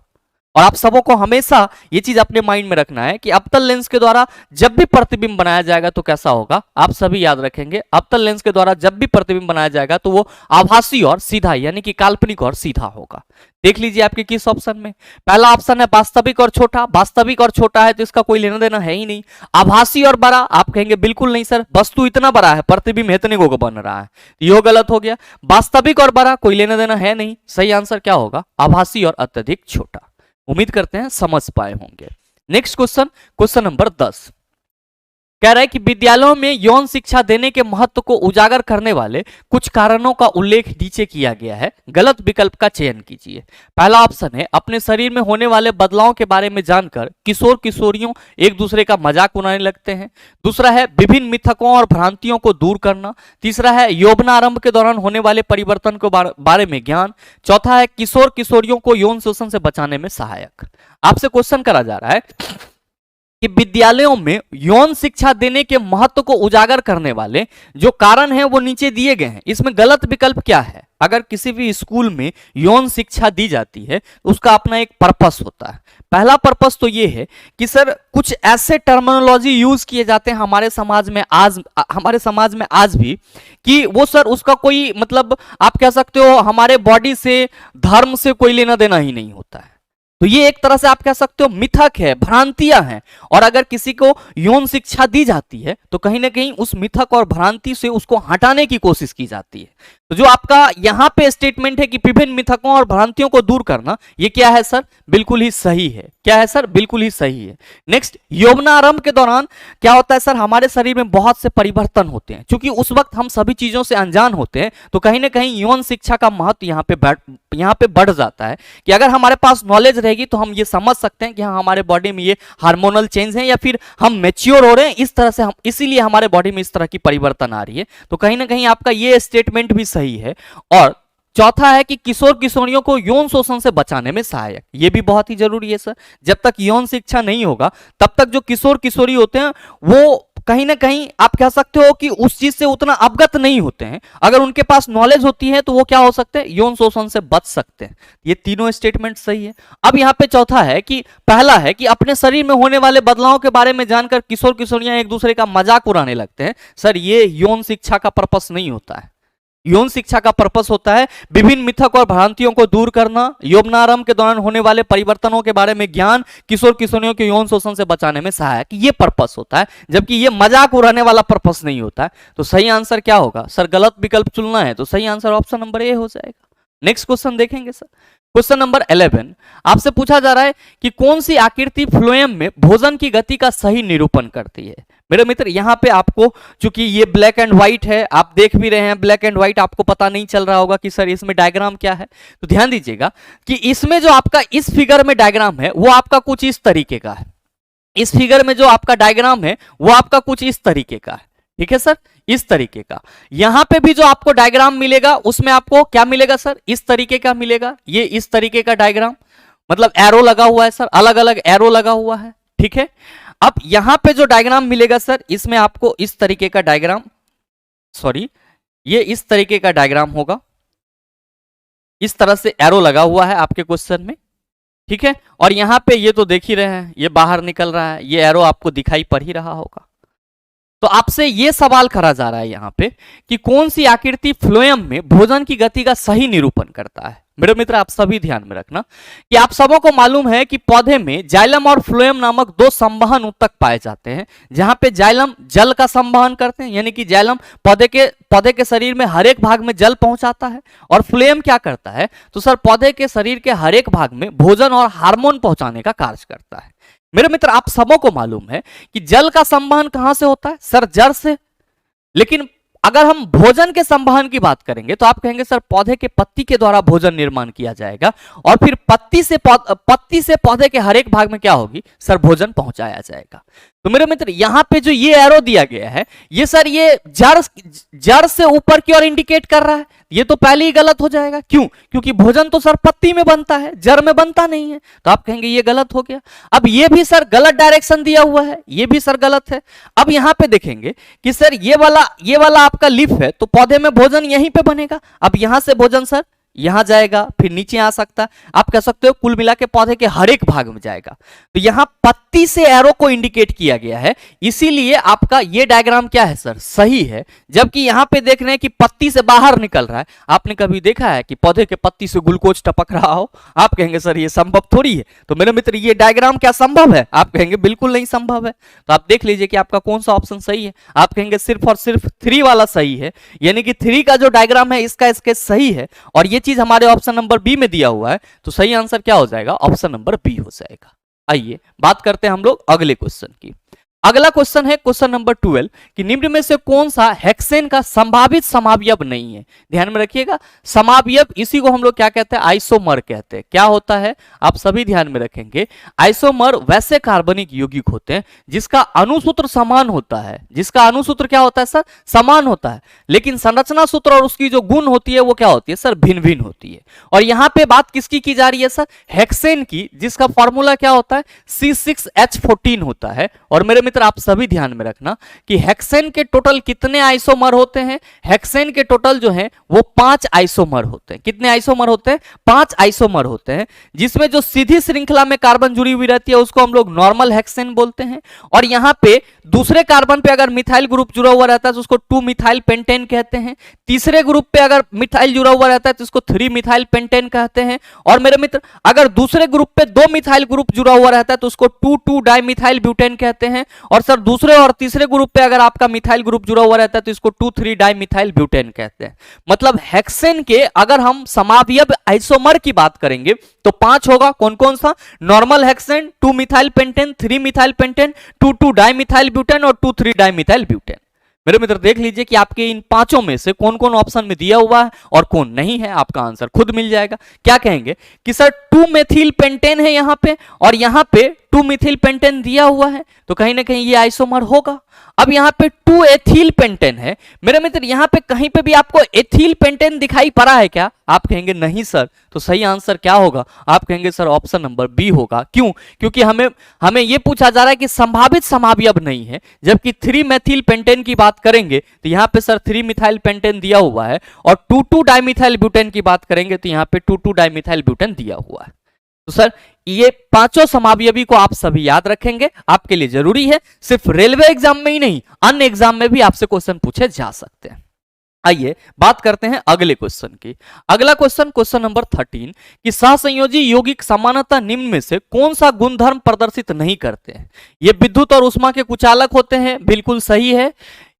और आप सबों को हमेशा ये चीज अपने माइंड में रखना है कि अवतल लेंस के द्वारा जब भी प्रतिबिंब बनाया जाएगा तो कैसा होगा? आप सभी याद रखेंगे, अवतल लेंस के द्वारा जब भी प्रतिबिंब बनाया जाएगा तो वो आभासी और सीधा, यानी कि काल्पनिक और सीधा होगा। देख लीजिए आपके किस ऑप्शन में। पहला ऑप्शन है वास्तविक और छोटा। वास्तविक और छोटा है तो इसका कोई लेना देना है ही नहीं। आभासी और बड़ा, आप कहेंगे बिल्कुल नहीं सर, वस्तु इतना बड़ा है, प्रतिबिंब इतने को बन रहा है, यो गलत हो गया। वास्तविक और बड़ा कोई लेना देना है नहीं। सही आंसर क्या होगा? आभासी और अत्यधिक छोटा। उम्मीद करते हैं समझ पाए होंगे। नेक्स्ट क्वेश्चन, क्वेश्चन नंबर 10 कह रहा है कि विद्यालयों में यौन शिक्षा देने के महत्व को उजागर करने वाले कुछ कारणों का उल्लेख नीचे किया गया है। गलत विकल्प का चयन कीजिए। पहला ऑप्शन है अपने शरीर में होने वाले बदलाव के बारे में जानकर किशोर किशोरियों एक दूसरे का मजाक उड़ाने लगते हैं। दूसरा है विभिन्न मिथकों और भ्रांतियों को दूर करना। तीसरा है यौवनारंभ के दौरान होने वाले परिवर्तन के बारे में ज्ञान। चौथा है किशोर किशोरियों को यौन शोषण से बचाने में सहायक। आपसे क्वेश्चन करा जा रहा है कि विद्यालयों में यौन शिक्षा देने के महत्व को उजागर करने वाले जो कारण हैं वो नीचे दिए गए हैं। इसमें गलत विकल्प क्या है? अगर किसी भी स्कूल में यौन शिक्षा दी जाती है तो उसका अपना एक पर्पस होता है। पहला पर्पस तो ये है कि सर कुछ ऐसे टर्मिनोलॉजी यूज किए जाते हैं हमारे समाज में आज भी कि वो सर उसका कोई मतलब आप कह सकते हो हमारे बॉडी से धर्म से कोई लेना देना ही नहीं होता है। तो ये एक तरह से आप कह सकते हो मिथक है, भ्रांतियां हैं। और अगर किसी को यौन शिक्षा दी जाती है तो कहीं ना कहीं उस मिथक और भ्रांति से उसको हटाने की कोशिश की जाती है। तो जो आपका यहाँ पे स्टेटमेंट है कि विभिन्न मिथकों और भ्रांतियों को दूर करना, ये क्या है सर? बिल्कुल ही सही है। क्या है सर? बिल्कुल ही सही है। नेक्स्ट, यौवनारंभ के दौरान क्या होता है सर? हमारे शरीर में बहुत से परिवर्तन होते हैं। क्योंकि उस वक्त हम सभी चीजों से अनजान होते हैं, तो कहीं ना कहीं यौन शिक्षा का महत्व यहाँ पे बढ़ जाता है कि अगर हमारे पास नॉलेज रहेगी तो हम ये समझ सकते हैं कि हाँ हमारे बॉडी में ये हार्मोनल चेंज है या फिर हम मैच्योर हो रहे हैं, इस तरह से हम इसीलिए हमारे बॉडी में इस तरह की परिवर्तन आ रही है। तो कहीं ना कहीं आपका ये स्टेटमेंट भी सही है। और चौथा है कि किशोर किशोरियों को यौन शोषण से बचाने में सहायक, ये भी बहुत ही जरूरी है सर। जब तक यौन शिक्षा नहीं होगा तब तक जो किशोर किशोरी होते हैं वो कहीं ना कहीं आप कह सकते हो कि उस चीज से उतना अवगत नहीं होते हैं। अगर उनके पास नॉलेज होती है तो वो क्या हो सकते हैं? यौन शोषण से बच सकते हैं। ये तीनों स्टेटमेंट सही है। अब यहाँ पे चौथा है कि पहला है कि अपने शरीर में होने वाले बदलावों के बारे में जानकर किशोर किशोरियां एक दूसरे का मजाक उड़ाने लगते हैं। सर ये यौन शिक्षा का पर्पस नहीं होता है। यौन शिक्षा का पर्पस होता है विभिन्न मिथक और भ्रांतियों को दूर करना, यौवनारंभ के दौरान होने वाले परिवर्तनों के बारे में ज्ञान, किशोर किशोरियों के यौन शोषण से बचाने में सहायक, ये पर्पस होता है। जबकि ये मजाक उड़ाने वाला पर्पस नहीं होता है। तो सही आंसर क्या होगा सर? गलत विकल्प चुनना है तो सही आंसर ऑप्शन नंबर ए हो जाएगा। नेक्स्ट क्वेश्चन देखेंगे सर। क्वेश्चन नंबर 11 आपसे पूछा जा रहा है कि कौन सी आकृति फ्लोएम में भोजन की गति का सही निरूपण करती है। मेरे मित्र यहाँ पे आपको, चूंकि ये ब्लैक एंड व्हाइट है, आप देख भी रहे हैं ब्लैक एंड व्हाइट, आपको पता नहीं चल रहा होगा कि सर इसमें डायग्राम क्या है। तो ध्यान दीजिएगा कि इसमें जो आपका इस फिगर में डायग्राम है वो आपका कुछ इस तरीके का है। इस फिगर में जो आपका डायग्राम है वो आपका कुछ इस तरीके का है। ठीक है सर, इस तरीके का। यहां पे भी जो आपको डायग्राम मिलेगा उसमें आपको क्या मिलेगा सर? इस तरीके का मिलेगा। ये इस तरीके का डायग्राम, मतलब एरो लगा हुआ है सर, अलग अलग एरो लगा हुआ है। ठीक है, अब यहां पे जो डायग्राम मिलेगा सर इसमें आपको इस तरीके का डायग्राम, सॉरी ये इस तरीके का डायग्राम होगा। इस तरह से एरो लगा हुआ है आपके क्वेश्चन में। ठीक है, और यहां पे ये तो देख ही रहे हैं, ये बाहर निकल रहा है, ये एरो आपको दिखाई पड़ ही रहा होगा। तो आपसे यह सवाल करा जा रहा है यहां पे कि कौन सी आकृति फ्लोएम में भोजन की गति का सही निरूपण करता है। मेरे मित्र आप सभी ध्यान में रखना कि आप सबों को मालूम है कि पौधे में जाइलम और फ्लोएम नामक दो संवहन ऊतक पाए जाते हैं। जहां पे जाइलम जल का संवहन करते हैं, यानी कि जाइलम पौधे के शरीर में हर एक भाग में जल पहुंचाता है, और फ्लोएम क्या करता है? तो सर पौधे के शरीर के हर एक भाग में भोजन और हार्मोन पहुंचाने का कार्य करता है। मेरे मित्र आप सबों को मालूम है कि जल का संवहन कहां से होता है? सर जड़ से। लेकिन अगर हम भोजन के संवहन की बात करेंगे तो आप कहेंगे सर पौधे के पत्ती के द्वारा भोजन निर्माण किया जाएगा, और फिर पत्ती से पौधे के हर एक भाग में क्या होगी? सर भोजन पहुंचाया जाएगा। तो मेरे मित्र यहां पे जो ये एरो दिया गया है ये सर ये जड़ से ऊपर की ओर इंडिकेट कर रहा है। ये तो पहले ही गलत हो जाएगा। क्यों? क्योंकि भोजन तो सर पत्ती में बनता है, जड़ में बनता नहीं है। तो आप कहेंगे ये गलत हो गया। अब ये भी सर गलत डायरेक्शन दिया हुआ है, ये भी सर गलत है। अब यहां पे देखेंगे कि सर ये वाला आपका लीफ है, तो पौधे में भोजन यहीं पे बनेगा। अब यहां से भोजन सर यहां जाएगा, फिर नीचे आ सकता है। आप कह सकते हो कुल मिला के पौधे के हर एक भाग में जाएगा। तो यहां पत्ती से एरो को इंडिकेट किया गया है, इसीलिए आपका ये डायग्राम क्या है सर? सही है। जबकि यहां पे देख रहे हैं कि पत्ती से बाहर निकल रहा है। आपने कभी देखा है कि पौधे के पत्ती से ग्लूकोज टपक रहा हो? आप कहेंगे सर ये संभव थोड़ी है। तो मेरे मित्र ये डायग्राम क्या संभव है? आप कहेंगे बिल्कुल नहीं संभव है। तो आप देख लीजिए कि आपका कौन सा ऑप्शन सही है। आप कहेंगे सिर्फ और सिर्फ 3 वाला सही है, यानी कि 3 का जो डायग्राम है इसका स्केच सही है, और ये चीज हमारे ऑप्शन नंबर बी में दिया हुआ है। तो सही आंसर क्या हो जाएगा? ऑप्शन नंबर बी हो जाएगा। आइए बात करते हैं हम लोग अगले क्वेश्चन की। अगला क्वेश्चन है क्वेश्चन नंबर 12 कि निम्न में से कौन सा हेक्सेन का संभावित समावयव नहीं है। ध्यान में रखिएगा, समावयव इसी को हम लोग क्या कहते हैं? आइसोमर कहते हैं। क्या होता है? आप सभी ध्यान में रखेंगे। आइसोमर वैसे कार्बनिक यौगिक होते हैं जिसका अणुसूत्र समान होता है। जिसका अणुसूत्र क्या होता है सर? समान होता है, लेकिन संरचना सूत्र और उसकी जो गुण होती है वो क्या होती है सर? भिन्न भिन्न होती है। और यहां पे बात किसकी की जा रही है सर? हेक्सेन की, जिसका फॉर्मूला क्या होता है? C6H14 होता है। और मेरे मित्र आप सभी ध्यान में रखना कि हेक्सेन के टोटल कितने आइसोमर होते हैं। हेक्सेन के टोटल जो है वो 5 आइसोमर होते हैं। कितने आइसोमर होते हैं? 5 आइसोमर होते हैं, जिसमें जो सीधी श्रृंखला में कार्बन जुड़ी हुई रहती है उसको हम लोग नॉर्मल हेक्सेन बोलते हैं। और यहां पे दूसरे कार्बन पे अगर मिथाइल ग्रुप जुड़ा हुआ रहता है तो उसको 2 मिथाइल पेंटेन कहते हैं। तीसरे ग्रुप पे अगर मिथाइल जुड़ा हुआ रहता है तो उसको 3 मिथाइल पेंटेन कहते हैं। और मेरे मित्र अगर दूसरे ग्रुप पे 2 मिथाइल ग्रुप जुड़ा हुआ रहता है तो उसको 2,2 डाइमिथाइल ब्यूटेन कहते हैं। और सर दूसरे और तीसरे ग्रुप पे अगर आपका मिथाइल ग्रुप जुड़ा हुआ रहता है तो इसको 2,3 डाइमिथाइल ब्यूटेन कहते हैं। मतलब हेक्सेन के अगर हम समावयव आइसोमर की बात करेंगे तो 5 होगा। कौन कौन सा? Normal hexane, 2 methyl pentane, 3 methyl pentane, 2,2 dimethyl butane और 2,3 डाइमिथाइल ब्यूटेन। मेरे मित्र देख लीजिए कि आपके इन पांचों में से कौन कौन ऑप्शन में दिया हुआ है और कौन नहीं है, आपका आंसर खुद मिल जाएगा। क्या कहेंगे कि सर 2 मेथिल पेंटेन है यहां पे और यहां पे 2 मिथिल पेंटेन दिया हुआ है तो कहीं ना कहीं ये आइसोमर होगा। अब यहां पे 2 एथिल पेंटेन है। मेरे मित्र यहां पे कहीं पे भी आपको एथिल पेंटेन दिखाई पड़ा है क्या? आप कहेंगे नहीं सर। तो सही आंसर क्या होगा? आप कहेंगे सर ऑप्शन नंबर बी होगा। क्यों? क्योंकि हमें यह पूछा जा रहा है कि संभावित समावयव नहीं है, जबकि 3 मेथिल पेंटेन की बात करेंगे तो यहां पे सर 3 मिथाइल पेंटेन दिया हुआ है और 2,2 डाइमिथाइल ब्यूटेन की बात करेंगे तो यहां पे 2,2 डाइमिथाइल ब्यूटेन दिया हुआ है। तो सर ये पांचों समावयवी को आप सभी याद रखेंगे, आपके लिए जरूरी है। सिर्फ रेलवे एग्जाम में ही नहीं, अन्य एग्जाम में भी आपसे क्वेश्चन पूछे जा सकते हैं। आइए बात करते हैं अगले क्वेश्चन की। अगला क्वेश्चन नंबर 13 कि सहसंयोजी यौगिक सामान्यतः निम्न में से कौन सा गुणधर्म प्रदर्शित नहीं करते हैं? ये विद्युत और ऊष्मा के कुचालक होते हैं, बिल्कुल सही है।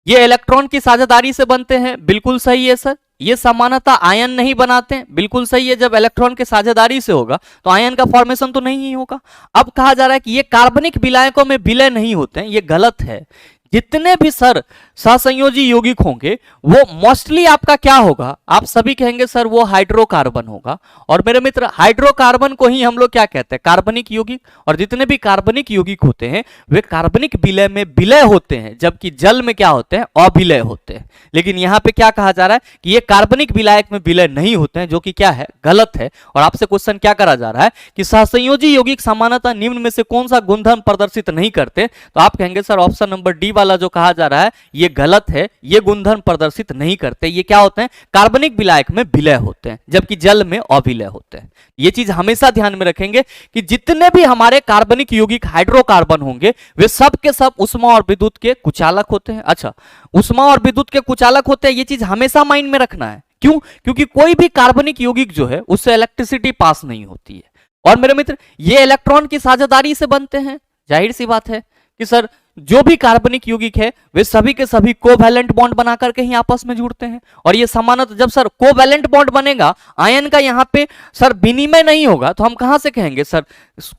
ये इलेक्ट्रॉन की साझेदारी से बनते हैं, बिल्कुल सही है सर। ये सामान्यतः आयन नहीं बनाते हैं, बिल्कुल सही है। जब इलेक्ट्रॉन के साझेदारी से होगा तो आयन का फॉर्मेशन तो नहीं ही होगा। अब कहा जा रहा है कि ये कार्बनिक विलायकों में विलय नहीं होते हैं, ये गलत है। जितने भी सर सहसंयोजी यौगिक होंगे वो मोस्टली आपका क्या होगा? आप सभी कहेंगे सर वो हाइड्रोकार्बन होगा। और मेरे मित्र हाइड्रोकार्बन को ही हम लोग क्या कहते हैं? कार्बनिक यौगिक। और जितने भी कार्बनिक यौगिक होते हैं वे कार्बनिक विलय में विलय होते हैं, जबकि जल में क्या होते हैं? अविलय होते हैं। लेकिन यहां पे क्या कहा जा रहा है कि ये कार्बनिक विलायक में विलय नहीं होते हैं, जो कि क्या है? गलत है। और आपसे क्वेश्चन क्या करा जा रहा है कि सहसंयोजी यौगिक सामान्यतः निम्न में से कौन सा गुणधर्म प्रदर्शित नहीं करते? तो आप कहेंगे सर ऑप्शन नंबर डी वाला जो कहा जा रहा है ये गलत है। ये गुणधर्म प्रदर्शित नहीं करते। ये क्या होते हैं? कार्बनिक विलायक में विलय होते हैं, जबकि जल में अविलय होते हैं। ये चीज हमेशा ध्यान में रखेंगे कि जितने भी हमारे कार्बनिक यौगिक हाइड्रोकार्बन होंगे वे सब के सब ऊष्मा और विद्युत के कुचालक होते हैं। अच्छा, ऊष्मा और विद्युत के कुचालक होते हैं, ये चीज हमेशा माइंड में रखना है। क्यों? क्योंकि कोई भी कार्बनिक यौगिक जो है उससे इलेक्ट्रिसिटी पास नहीं होती है। और मेरे मित्र ये इलेक्ट्रॉन की साझेदारी से बनते हैं। जाहिर सी बात है कि सर जो भी कार्बनिक यौगिक है वे सभी के सभी कोवैलेंट बॉन्ड बना करके ही आपस में जुड़ते हैं। और ये सामान्यतः जब सर कोवैलेंट बॉन्ड बनेगा, आयन का यहाँ पे सर विनिमय नहीं होगा, तो हम कहां से कहेंगे सर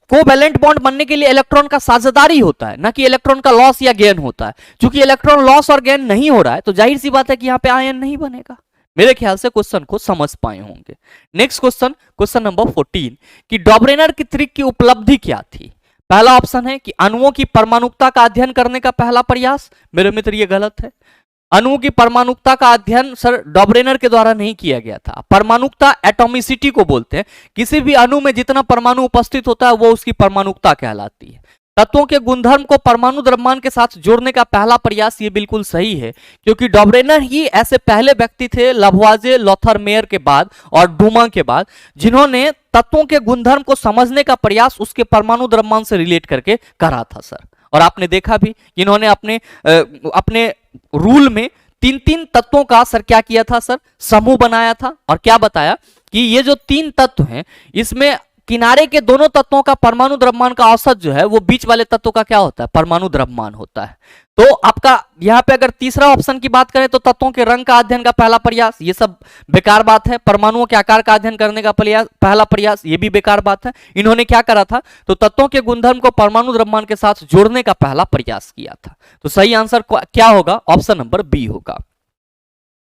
कोवैलेंट बॉन्ड बनने के लिए इलेक्ट्रॉन का साझेदारी होता है, ना कि इलेक्ट्रॉन का लॉस या गेन होता है। चूंकि इलेक्ट्रॉन लॉस और गेन नहीं हो रहा है तो जाहिर सी बात है कि यहाँ पे आयन नहीं बनेगा। मेरे ख्याल से क्वेश्चन को समझ पाए होंगे। नेक्स्ट क्वेश्चन नंबर 14 कि डॉबरेनर की ट्रिक की उपलब्धि क्या थी? पहला ऑप्शन है कि अणुओं की परमाणुकता का अध्ययन करने का पहला प्रयास। मेरे मित्र ये गलत है। अणुओं की परमाणुकता का अध्ययन सर डॉबरेनर के द्वारा नहीं किया गया था। परमाणुकता एटॉमिसिटी को बोलते हैं। किसी भी अणु में जितना परमाणु उपस्थित होता है वो उसकी परमाणुकता कहलाती है। तत्वों के गुणधर्म को परमाणु द्रव्यमान के साथ जोड़ने का पहला प्रयास ये बिल्कुल सही है, क्योंकि डॉबरेनर ही ऐसे पहले व्यक्ति थे लवॉइजे, लॉथरमेयर के बाद और डूमा के बाद जिन्होंने तत्वों के गुणधर्म को समझने का प्रयास उसके परमाणु द्रव्यमान से रिलेट करके करा था सर। और आपने देखा भी इन्होंने अपने रूल में 3 तत्वों का सर क्या किया था सर? समूह बनाया था और क्या बताया कि ये जो 3 तत्व हैं इसमें किनारे के दोनों तत्वों का परमाणु द्रव्यमान का औसत जो है वो बीच वाले तत्वों का क्या होता है? परमाणु द्रव्यमान होता है। तो आपका यहाँ पे अगर तीसरा ऑप्शन की बात करें तो तत्वों के रंग का अध्ययन का पहला प्रयास, ये सब बेकार बात है। परमाणुओं के आकार का अध्ययन करने का पहला प्रयास, ये भी बेकार बात है। इन्होंने क्या करा था? तो तत्वों के गुणधर्म को परमाणु द्रव्यमान के साथ जोड़ने का पहला प्रयास किया था। तो सही आंसर क्या होगा? ऑप्शन नंबर बी होगा।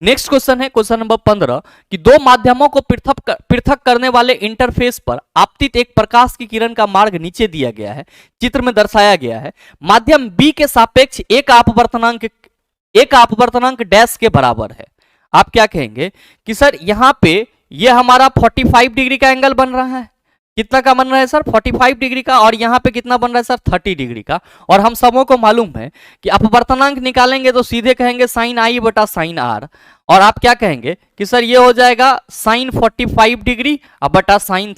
नेक्स्ट क्वेश्चन है क्वेश्चन नंबर 15 कि दो माध्यमों को पृथक करने वाले इंटरफेस पर आपतित एक प्रकाश की किरण का मार्ग नीचे दिया गया है, चित्र में दर्शाया गया है। माध्यम बी के सापेक्ष एक अपवर्तनांक डैश के बराबर है। आप क्या कहेंगे कि सर यहां पे ये हमारा 45 डिग्री का एंगल बन रहा है, कितना का बन रहा है सर 45 डिग्री का, और यहाँ पे कितना बन रहा है सर 30 डिग्री का। और हम सबों को मालूम है कि अपवर्तनांक निकालेंगे तो सीधे कहेंगे साइन आई बटा साइन आर, और आप क्या कहेंगे कि सर ये हो जाएगा साइन 45 डिग्री बटा साइन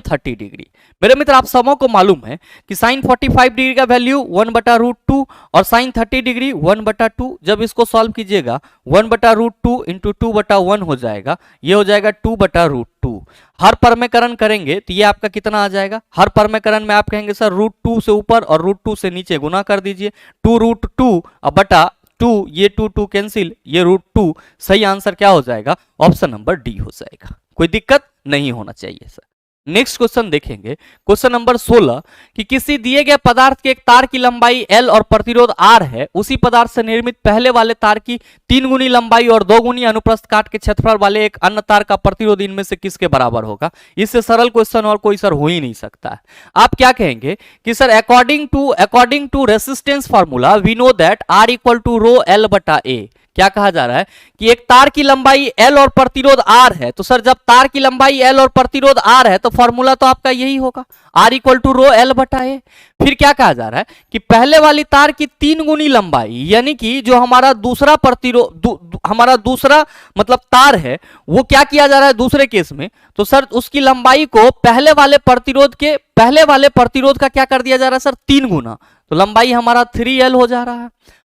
30 डिग्री। मेरे मित्र आप सबों को मालूम है कि साइन 45 डिग्री का वैल्यू 1/√2 और साइन 30 डिग्री 1/2। जब इसको सॉल्व कीजिएगा 1/√2 इंटू 2/1 हो जाएगा, ये हो जाएगा 2/√2। हर परमेकरण करेंगे तो ये आपका कितना आ जाएगा, हर परमेकरण में आप कहेंगे सर √2 से ऊपर और √2 से नीचे गुना कर दीजिए, 2√2 बटा 2, ये 2 कैंसिल, ये √2। सही आंसर क्या हो जाएगा, ऑप्शन नंबर डी हो जाएगा। कोई दिक्कत नहीं होना चाहिए सर। नेक्स्ट क्वेश्चन देखेंगे, क्वेश्चन नंबर 16 कि किसी दिए गए पदार्थ के एक तार की लंबाई L और प्रतिरोध R है, उसी पदार्थ से निर्मित पहले वाले तार की 3 गुनी लंबाई और 2 गुनी अनुप्रस्थ काट के क्षेत्रफल वाले एक अन्य तार का प्रतिरोध इनमें से किसके बराबर होगा। इससे सरल क्वेश्चन और कोई सर हो ही नहीं सकता है। आप क्या कहेंगे कि sir according to resistance formula we know that R equal to rho L बटा A। क्या कहा जा रहा है कि एक तार की लंबाई L और प्रतिरोध R है, तो सर जब तार की लंबाई L और प्रतिरोध R है तो फॉर्मूला तो आपका यही होगा, R equal to rho L बटा A। फिर क्या कहा जा रहा है कि पहले वाली तार की 3 गुनी लंबाई, यानी कि जो हमारा दूसरा प्रतिरोध हमारा दूसरा मतलब तार है, वो क्या किया जा रहा है दूसरे केस में, तो सर उसकी लंबाई को पहले वाले प्रतिरोध का क्या कर दिया जा रहा है सर 3 गुना, तो लंबाई हमारा 3L हो जा रहा है।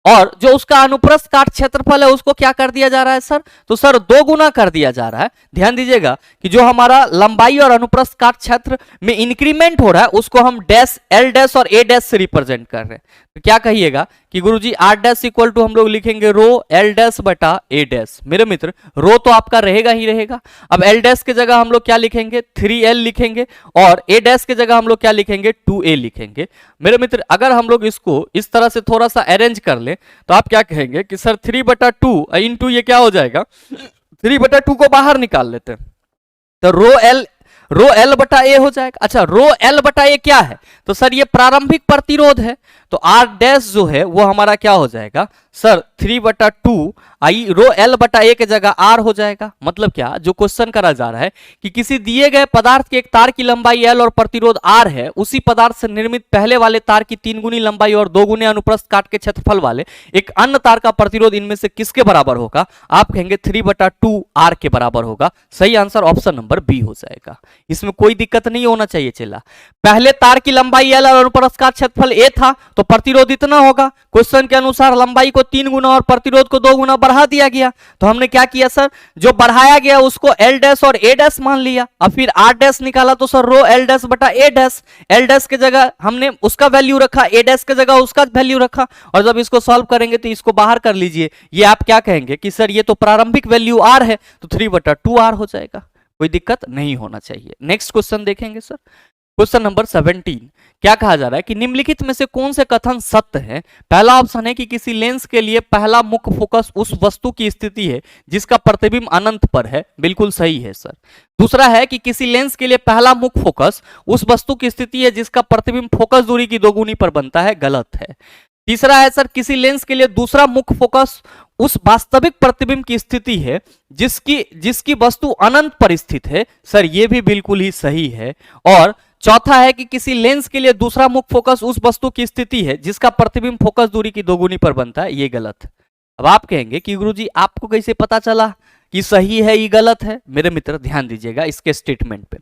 और जो उसका अनुप्रस्थ काट क्षेत्रफल है उसको क्या कर दिया जा रहा है सर, तो सर 2 गुना कर दिया जा रहा है। ध्यान दीजिएगा कि जो हमारा लंबाई और अनुप्रस्थ काट क्षेत्र में इंक्रीमेंट हो रहा है उसको हम डैश L डैश और A डैश से रिप्रेजेंट कर रहे हैं। तो क्या कहिएगा कि गुरुजी R डैश इक्वल टू हम लोग लिखेंगे रो L डैश बटा A डैश। मेरे मित्र रो तो आपका रहेगा ही रहेगा। अब L डैश के जगह हम लोग क्या लिखेंगे 3L लिखेंगे, और A डैश के जगह हम लोग क्या लिखेंगे 2A लिखेंगे। मेरे मित्र अगर हम लोग इसको इस तरह से थोड़ा सा अरेंज कर ले तो आप क्या कहेंगे कि सर 3/2 इंटू ये क्या हो जाएगा 3/2 को बाहर निकाल लेते हैं तो रो L बटा A हो जाएगा। अच्छा रो L बटा A क्या है, तो सर ये प्रारंभिक प्रतिरोध है, तो R डैश जो है वो हमारा क्या हो जाएगा सर 3/2 आई रो L बटा A के जगह R हो जाएगा। मतलब क्या जो क्वेश्चन करा जा रहा है कि किसी दिए गए पदार्थ के एक तार की लंबाई L और प्रतिरोध R है, उसी पदार्थ से निर्मित पहले वाले तार की 3 गुनी लंबाई और 2 गुने अनुप्रस्थ काट के क्षेत्रफल वाले एक अन्य तार का प्रतिरोध इनमें से किसके बराबर होगा। आप कहेंगे 3/2 R के बराबर होगा। सही आंसर ऑप्शन नंबर बी हो जाएगा। इसमें कोई दिक्कत नहीं होना चाहिए। चला पहले तार की लंबाई L और अनुप्रस्थ काट क्षेत्रफल A था तो प्रतिरोध इतना होगा। क्वेश्चन के अनुसार लंबाई को 3 गुना और प्रतिरोध को 2 गुना बढ़ा दिया गया, तो हमने क्या किया सर जो बढ़ाया गया उसको L डैश और A डैश मान लिया। अब फिर R डैश निकाला तो सर रो L डैश बटा A डैश, L डैश के जगह हमने उसका वैल्यू रखा, A डैश के जगह उसका वैल्यू रखा, और जब इसको सॉल्व करेंगे तो इसको बाहर कर लीजिए। ये आप क्या कहेंगे कि सर ये तो प्रारंभिक वैल्यू R है तो 3/2 R हो जाएगा। कोई दिक्कत नहीं होना चाहिए। नेक्स्ट क्वेश्चन देखेंगे सर, क्वेश्चन नंबर 17। क्या कहा जा रहा है कि निम्नलिखित में से कौन से कथन सत्य है। पहला ऑप्शन है कि किसी लेंस के लिए पहला मुख्य फोकस उस वस्तु की स्थिति है जिसका प्रतिबिंब अनंत पर है, बिल्कुल सही है सर। दूसरा है कि किसी लेंस के लिए पहला मुख्य फोकस उस वस्तु की स्थिति है जिसका प्रतिबिंब फोकस दूरी की 2 गुनी पर बनता है, गलत है। तीसरा है सर किसी लेंस के लिए दूसरा मुख्य फोकस उस वास्तविक प्रतिबिंब की स्थिति है जिसकी वस्तु अनंत पर स्थित है, सर ये भी बिल्कुल ही सही है। और चौथा है कि किसी लेंस के लिए दूसरा मुख्य फोकस उस वस्तु की स्थिति है जिसका प्रतिबिंब फोकस दूरी की 2 गुनी पर बनता है, ये गलत है। अब आप कहेंगे कि गुरुजी आपको कैसे पता चला कि सही है ये गलत है। मेरे मित्र ध्यान दीजिएगा इसके स्टेटमेंट पे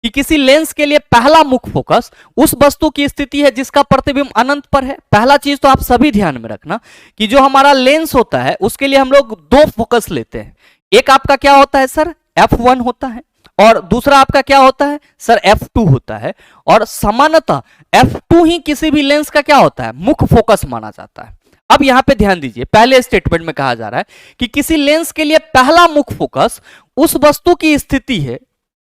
कि किसी लेंस के लिए पहला मुख्य फोकस उस वस्तु की स्थिति है जिसका प्रतिबिंब अनंत पर है। पहला चीज तो आप सभी ध्यान में रखना कि जो हमारा लेंस होता है उसके लिए हम लोग 2 फोकस लेते हैं। एक आपका क्या होता है सर f1 होता है, और दूसरा आपका क्या होता है सर f2 होता है। और सामान्यतः f2 ही किसी भी लेंस का क्या होता है मुख्य फोकस माना जाता है। अब यहां पे ध्यान दीजिए, पहले स्टेटमेंट में कहा जा रहा है कि किसी लेंस के लिए पहला मुख्य फोकस उस वस्तु की स्थिति है,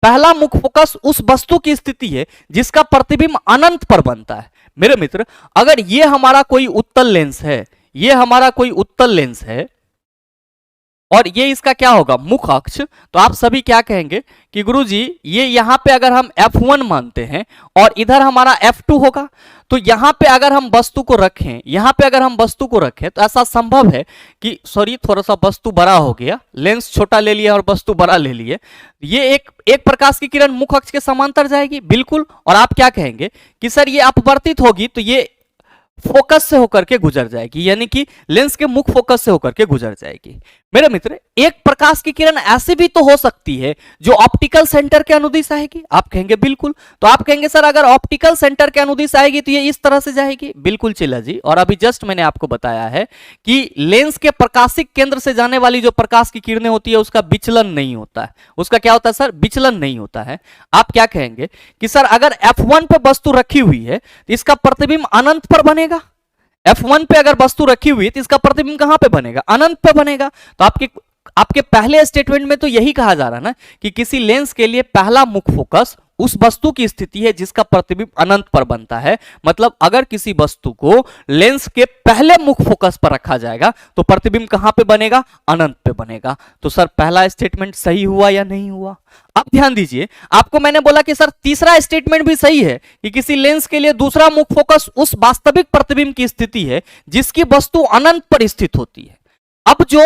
पहला मुख्य फोकस उस वस्तु की स्थिति है जिसका प्रतिबिंब अनंत पर बनता है। मेरे मित्र अगर ये हमारा कोई उत्तल लेंस है, ये हमारा कोई उत्तल लेंस है, और ये इसका क्या होगा, मुख अक्ष। तो आप सभी क्या कहेंगे कि गुरुजी ये यहाँ पे अगर हम F1 मानते हैं और इधर हमारा F2 होगा, तो यहाँ पे अगर हम वस्तु को रखें, यहाँ पे अगर हम वस्तु को रखें तो ऐसा संभव है कि, सॉरी थोड़ा सा वस्तु बड़ा हो गया, लेंस छोटा ले लिया और वस्तु बड़ा ले लिए, ये एक प्रकाश की किरण मुख अक्ष के समांतर जाएगी, बिल्कुल। और आप क्या कहेंगे कि सर ये अपवर्तित होगी तो ये फोकस से होकर के गुजर जाएगी, यानी कि लेंस के मुख फोकस से होकर के गुजर जाएगी। मेरे मित्र, एक प्रकाश की किरण ऐसी भी तो हो सकती है जो ऑप्टिकल सेंटर के अनुदिश आएगी। आप कहेंगे बिल्कुल। तो आप कहेंगे सर अगर ऑप्टिकल सेंटर के अनुदिश आएगी तो ये इस तरह से जाएगी, बिल्कुल चिल्ला जी। और अभी जस्ट मैंने आपको बताया है कि लेंस के प्रकाशिक केंद्र से जाने वाली जो प्रकाश की किरणें होती है उसका विचलन नहीं होता है। उसका क्या होता है सर, विचलन नहीं होता है। आप क्या कहेंगे कि सर अगर F1 पे वस्तु रखी हुई है तो इसका प्रतिबिंब अनंत पर बनेगा। F1 पे अगर वस्तु रखी हुई है तो इसका प्रतिबिंब कहां पे बनेगा, अनंत पे बनेगा। तो आपके पहले स्टेटमेंट में तो यही कहा जा रहा है ना कि किसी लेंस के लिए पहला मुख फोकस उस वस्तु की स्थिति है जिसका प्रतिबिंब अनंत पर बनता है। मतलब अगर किसी वस्तु को लेंस के पहले मुख फोकस पर रखा जाएगा तो प्रतिबिंब कहां पे बनेगा, अनंत पे बनेगा। तो सर पहला स्टेटमेंट सही हुआ या नहीं हुआ? अब ध्यान दीजिए, आपको मैंने बोला कि सर तीसरा स्टेटमेंट भी सही है कि किसी लेंस के लिए दूसरा मुख फोकस उस वास्तविक प्रतिबिंब की स्थिति है जिसकी वस्तु अनंत पर स्थित होती है। अब जो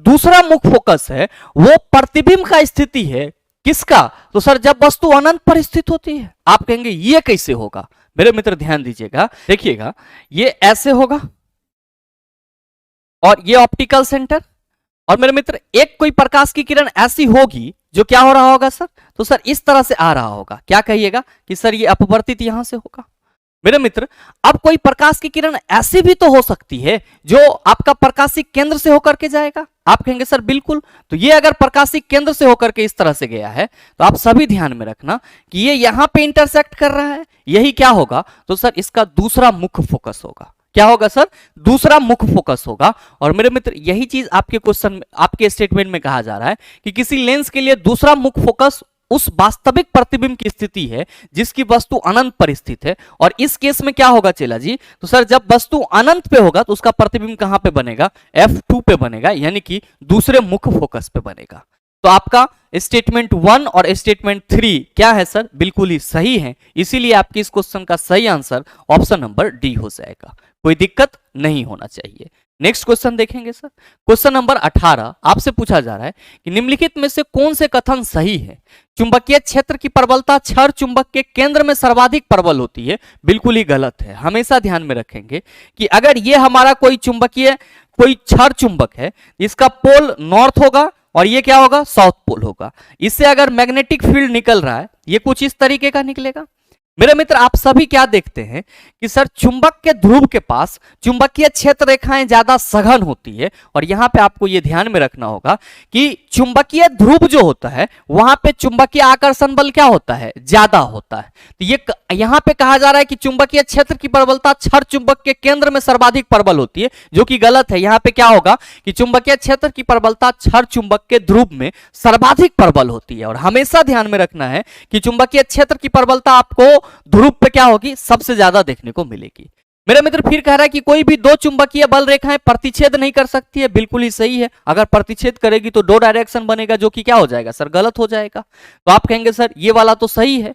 दूसरा मुख फोकस है वो प्रतिबिंब का स्थिति है किसका, तो सर जब वस्तु अनंत पर स्थित होती है। आप कहेंगे ये कैसे होगा? मेरे मित्र ध्यान दीजिएगा, देखिएगा ये ऐसे होगा और ये ऑप्टिकल सेंटर, और मेरे मित्र एक कोई प्रकाश की किरण ऐसी होगी जो क्या हो रहा होगा सर, तो सर इस तरह से आ रहा होगा। क्या कहिएगा कि सर ये अपवर्तित यहां से होगा। मेरे मित्र अब कोई प्रकाश की किरण ऐसी भी तो हो सकती है जो आपका प्रकाशिक केंद्र से होकर के जाएगा। आप कहेंगे सर बिल्कुल। तो ये अगर प्रकाशिक केंद्र से होकर के इस तरह से गया है तो आप सभी ध्यान में रखना कि ये यहां पे इंटरसेक्ट कर रहा है, यही क्या होगा, तो सर इसका दूसरा मुख्य फोकस होगा। क्या होगा सर, दूसरा मुख्य फोकस होगा। और मेरे मित्र यही चीज आपके क्वेश्चन, आपके स्टेटमेंट में कहा जा रहा है कि किसी लेंस के लिए दूसरा मुख्य फोकस उस वास्तविक प्रतिबिंब की स्थिति है जिसकी वस्तु अनंत पर स्थित है। और इस केस में क्या होगा चेला जी, तो सर जब वस्तु अनंत पे होगा तो उसका प्रतिबिंब कहां पे बनेगा, F2 पे बनेगा, यानी कि दूसरे मुख्य फोकस पे बनेगा। तो आपका स्टेटमेंट 1 और स्टेटमेंट 3 क्या है सर, बिल्कुल ही सही है। इसीलिए आपके इस क्वेश्चन का सही आंसर ऑप्शन नंबर डी हो जाएगा, कोई दिक्कत नहीं होना चाहिए। नेक्स्ट क्वेश्चन देखेंगे सर, क्वेश्चन नंबर 18 आपसे पूछा जा रहा है कि निम्नलिखित में से कौन से कथन सही है। चुंबकीय क्षेत्र की प्रबलता क्षार चुंबक के केंद्र में सर्वाधिक प्रबल होती है, बिल्कुल ही गलत है। हमेशा ध्यान में रखेंगे कि अगर ये हमारा कोई क्षार चुंबक है, इसका पोल नॉर्थ होगा और ये क्या होगा, साउथ पोल होगा। इससे अगर मैग्नेटिक फील्ड निकल रहा है ये कुछ इस तरीके का निकलेगा। मेरे मित्र आप सभी क्या देखते हैं कि सर चुंबक के ध्रुव के पास चुंबकीय क्षेत्र रेखाएं ज्यादा सघन होती है। और यहां पे आपको ये ध्यान में रखना होगा कि चुंबकीय ध्रुव जो होता है वहां पे चुंबकीय आकर्षण बल क्या होता है, ज्यादा होता है। तो ये यहां पे कहा जा रहा है कि चुंबकीय क्षेत्र की प्रबलता क्षार चुंबक के केंद्र में सर्वाधिक प्रबल होती है, जो कि गलत है। यहां पे क्या होगा कि चुंबकीय क्षेत्र की प्रबलता क्षार चुंबक के ध्रुव में सर्वाधिक प्रबल होती है। और हमेशा ध्यान में रखना है कि चुंबकीय क्षेत्र की प्रबलता आपको ध्रुव पे क्या होगी, सबसे ज्यादा देखने को मिलेगी। मेरा मित्र फिर कह रहा है कि कोई भी दो चुंबकीय बल रेखाएं प्रतिच्छेद नहीं कर सकती है, बिल्कुल ही सही है। अगर प्रतिच्छेद करेगी तो दो डायरेक्शन बनेगा, जो कि क्या हो जाएगा सर, गलत हो जाएगा। तो आप कहेंगे सर ये वाला तो सही है।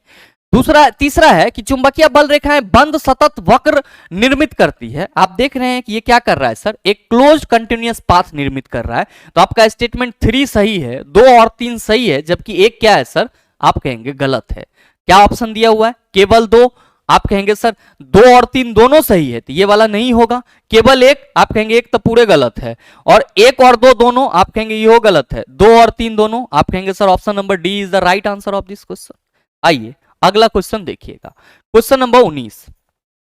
तीसरा है कि चुंबकीय बल रेखाएं बंद सतत वक्र निर्मित करती है। आप देख रहे हैं कि ये क्या कर रहा है सर, एक क्लोज कंटिन्यूअस पाथ निर्मित कर रहा है। तो आपका स्टेटमेंट 3 सही है, 2 और 3 सही है, जबकि एक क्या है सर, आप कहेंगे गलत है। क्या ऑप्शन दिया हुआ है, केवल 2। आप कहेंगे सर 2 और 3 दोनों सही है, तो ये वाला नहीं होगा। केवल 1, आप कहेंगे 1 तो पूरे गलत है। और 1 और 2 दोनों, आप कहेंगे ये हो गलत है। 2 और 3 दोनों, आप कहेंगे sir option number D is the right answer of this question. आइए अगला क्वेश्चन देखिएगा, क्वेश्चन नंबर 19।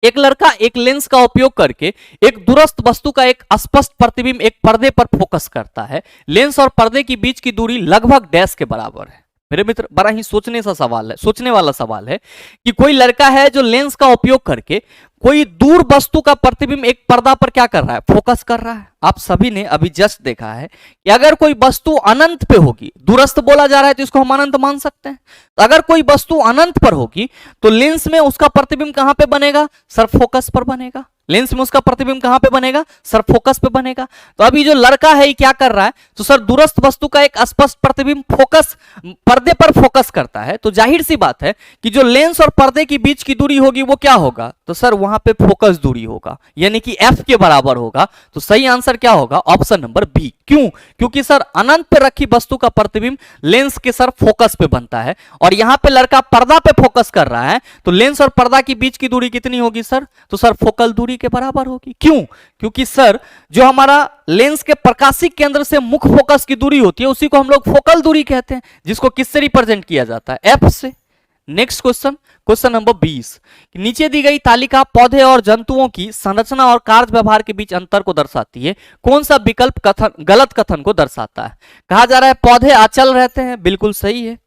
एक लड़का एक लेंस का उपयोग करके एक दूरस्थ वस्तु का एक स्पष्ट प्रतिबिंब एक पर्दे पर फोकस करता है। लेंस और पर्दे के बीच की दूरी लगभग डैश के बराबर है। मेरे मित्र बड़ा ही सोचने वाला सवाल है कि कोई लड़का है जो लेंस का उपयोग करके कोई दूर वस्तु का प्रतिबिंब एक पर्दा पर क्या कर रहा है, फोकस कर रहा है। आप सभी ने अभी जस्ट देखा है कि अगर कोई वस्तु अनंत पे होगी, दूरस्थ बोला जा रहा है तो इसको हम अनंत मान सकते हैं। तो अगर कोई वस्तु अनंत पर होगी तो लेंस में उसका प्रतिबिंब कहां पे बनेगा, सर फोकस पर बनेगा। लेंस में उसका प्रतिबिंब कहां पे बनेगा, सर फोकस पे बनेगा। तो अभी जो लड़का है ये क्या कर रहा है, तो सर दूरस्थ वस्तु का एक स्पष्ट प्रतिबिंब फोकस पर्दे पर फोकस करता है। तो जाहिर सी बात है कि जो लेंस और पर्दे के बीच की दूरी होगी वो क्या होगा, तो सर वहां पे फोकस दूरी होगा, यानी कि एफ के बराबर होगा। तो सही आंसर क्या होगा, ऑप्शन नंबर बी। क्यों, क्योंकि सर अनंत पे रखी वस्तु का प्रतिबिंब लेंस के सर फोकस पे बनता है और यहां पे लड़का पर्दा पे फोकस कर रहा है। तो लेंस और पर्दा के बीच की दूरी कितनी होगी सर, तो सर फोकल दूरी के बराबर होगी। क्यों, क्योंकि सर जो हमारा लेंस के प्रकाशिक केंद्र से मुख्य फोकस की दूरी होती है उसी को हम लोग फोकल दूरी कहते हैं, जिसको किससे रिप्रेजेंट किया जाता है, एफ से। नेक्स्ट क्वेश्चन, क्वेश्चन नंबर 20, नीचे दी गई तालिका पौधे और जंतुओं की संरचना और कार्य व्यवहार के बीच अंतर को दर्शाती है। कौन सा विकल्प कथन गलत कथन को दर्शाता है। कहा जा रहा है पौधे अचल रहते हैं, बिल्कुल सही है।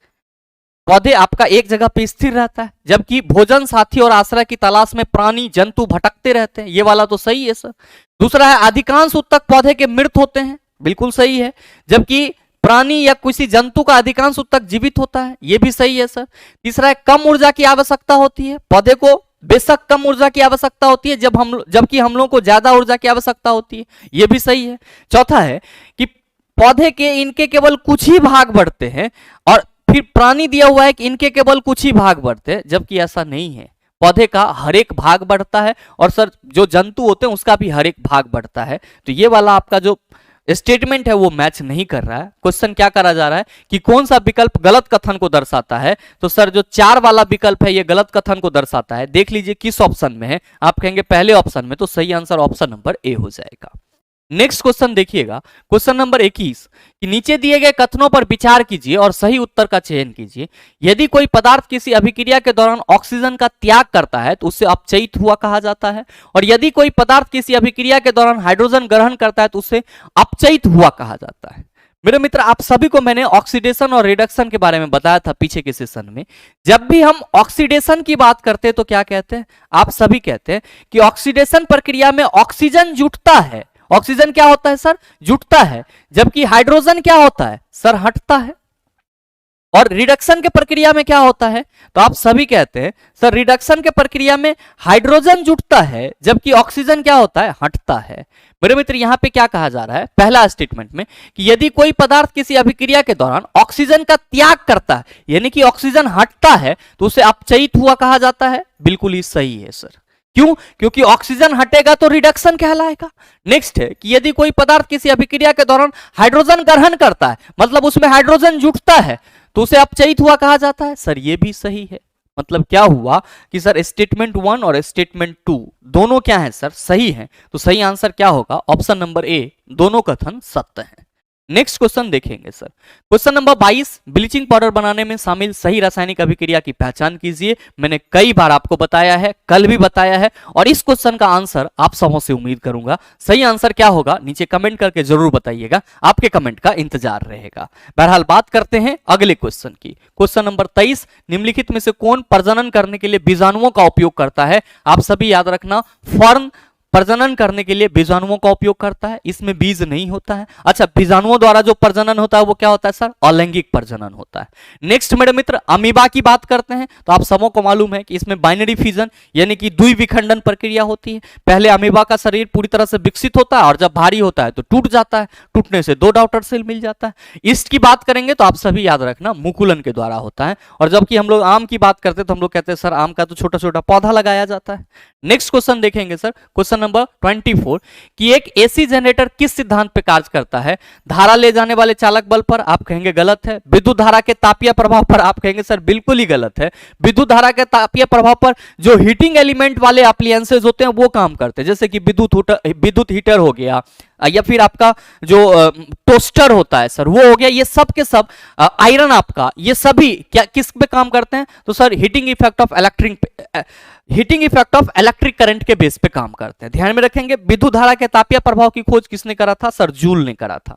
पौधे आपका एक जगह पे स्थिर रहता है, जबकि भोजन साथी और आश्रय की तलाश में प्राणी जंतु भटकते रहते हैं, ये वाला तो सही है सर। दूसरा है अधिकांश उत्तक पौधे के मृत होते हैं, बिल्कुल सही है, जबकि प्राणी या किसी जंतु का अधिकांश उत्तक जीवित होता है, यह भी सही है सर। तीसरा है कम ऊर्जा की आवश्यकता होती है, पौधे को बेशक कम ऊर्जा की आवश्यकता होती है जबकि हम लोगों को ज्यादा ऊर्जा की आवश्यकता होती है, यह भी सही है। चौथा है कि पौधे के इनके केवल कुछ ही भाग बढ़ते हैं और फिर प्राणी दिया हुआ है कि इनके केवल कुछ ही भाग बढ़ते हैं, जबकि ऐसा नहीं है। पौधे का हर एक भाग बढ़ता है और सर जो जंतु होते हैं उसका भी हर एक भाग बढ़ता है। तो ये वाला आपका जो स्टेटमेंट है वो मैच नहीं कर रहा है। क्वेश्चन क्या करा जा रहा है कि कौन सा विकल्प गलत कथन को दर्शाता है, तो सर जो 4 वाला विकल्प है ये गलत कथन को दर्शाता है। देख लीजिए किस ऑप्शन में है, आप कहेंगे पहले ऑप्शन में, तो सही आंसर ऑप्शन नंबर ए हो जाएगा। नेक्स्ट क्वेश्चन देखिएगा, क्वेश्चन नंबर 21, कि नीचे दिए गए कथनों पर विचार कीजिए और सही उत्तर का चयन कीजिए। यदि कोई पदार्थ किसी अभिक्रिया के दौरान ऑक्सीजन का त्याग करता है तो उसे अपचयित हुआ कहा जाता है, और यदि कोई पदार्थ किसी अभिक्रिया के दौरान हाइड्रोजन ग्रहण करता है तो उसे अपचयित हुआ कहा जाता है। मेरे मित्र, आप सभी को मैंने ऑक्सीडेशन और रिडक्शन के बारे में बताया था पीछे के सेशन में। जब भी हम ऑक्सीडेशन की बात करते हैं तो क्या कहते हैं, आप सभी कहते हैं कि ऑक्सीडेशन प्रक्रिया में ऑक्सीजन जुटता है। ऑक्सीजन क्या होता है सर, जुटता है, जबकि हाइड्रोजन क्या होता है सर, हटता है। और रिडक्शन के प्रक्रिया में क्या होता है, तो आप सभी कहते हैं सर रिडक्शन के प्रक्रिया में हाइड्रोजन जुटता है जबकि ऑक्सीजन क्या होता है, हटता है। मेरे मित्र, यहां पे क्या कहा जा रहा है पहला स्टेटमेंट में कि यदि कोई पदार्थ किसी अभिक्रिया के दौरान ऑक्सीजन का त्याग करता है यानी कि ऑक्सीजन हटता है तो उसे अपचयित हुआ कहा जाता है, बिल्कुल ही सही है सर। क्यों, क्योंकि ऑक्सीजन हटेगा तो रिडक्शन कहलाएगा। नेक्स्ट है कि यदि कोई पदार्थ किसी अभिक्रिया के दौरान हाइड्रोजन ग्रहण करता है मतलब उसमें हाइड्रोजन जुटता है तो उसे अपचयित हुआ कहा जाता है, सर ये भी सही है। मतलब क्या हुआ कि सर स्टेटमेंट 1 और स्टेटमेंट 2 दोनों क्या है सर, सही है। तो सही आंसर क्या होगा, ऑप्शन नंबर ए, दोनों कथन सत्य है। नेक्स्ट क्वेश्चन देखेंगे sir, question number 22, bleaching powder बनाने में शामिल सही रासायनिक अभिक्रिया की पहचान कीजिए। मैंने कई बार आपको बताया है, कल भी बताया है, और इस क्वेश्चन का आंसर आप सबों से उम्मीद करूंगा। सही आंसर क्या होगा नीचे कमेंट करके जरूर बताइएगा, आपके कमेंट का इंतजार रहेगा। बहरहाल बात करते हैं अगले क्वेश्चन की। क्वेश्चन नंबर 23, निम्नलिखित में से कौन प्रजनन करने के लिए बीजाणुओं का उपयोग करता है। आप सभी याद रखना, फर्न प्रजनन करने के लिए बीजाणुओं का उपयोग करता है, इसमें बीज नहीं होता है। अच्छा, बीजाणुओं द्वारा जो प्रजनन होता है वो क्या होता है सर, अलैंगिक प्रजनन होता है। नेक्स्ट मेरे मित्र, अमीबा की बात करते हैं तो आप सबों को मालूम है कि इसमें बाइनरी फिजन यानी कि द्विविखंडन प्रक्रिया होती है। पहले अमीबा का शरीर पूरी तरह से विकसित होता है और जब भारी होता है तो टूट जाता है, टूटने से 2 डॉटर सेल मिल जाता है। ईस्ट की बात करेंगे तो आप सभी याद रखना मुकुलन के द्वारा होता है, और जबकि हम लोग आम की बात करते हैं तो हम लोग कहते हैं सर आम का तो छोटा छोटा पौधा लगाया जाता है। नेक्स्ट क्वेश्चन देखेंगे सर, क्वेश्चन नंबर 24, कि एक एसी जनरेटर किस सिद्धांत पे कार्य करता है। धारा ले जाने वाले चालक बल पर, आप कहेंगे गलत है। विद्युत धारा के तापीय प्रभाव पर, आप कहेंगे सर बिल्कुल ही गलत है। विद्युत धारा के तापीय प्रभाव पर जो हीटिंग एलिमेंट वाले एप्लायंसेज होते हैं वो काम करते हैं, जैसे कि विद्युत हीटर हो गया, या फिर आपका जो टोस्टर होता है सर वो हो गया। ये सब के सब आयरन आपका, ये सभी क्या किस पे काम करते हैं, तो sir heating effect of electric current के बेस पे काम करते हैं। ध्यान में रखेंगे, विद्युत धारा के तापीय प्रभाव की खोज किसने करा था, सर जूल ने करा था।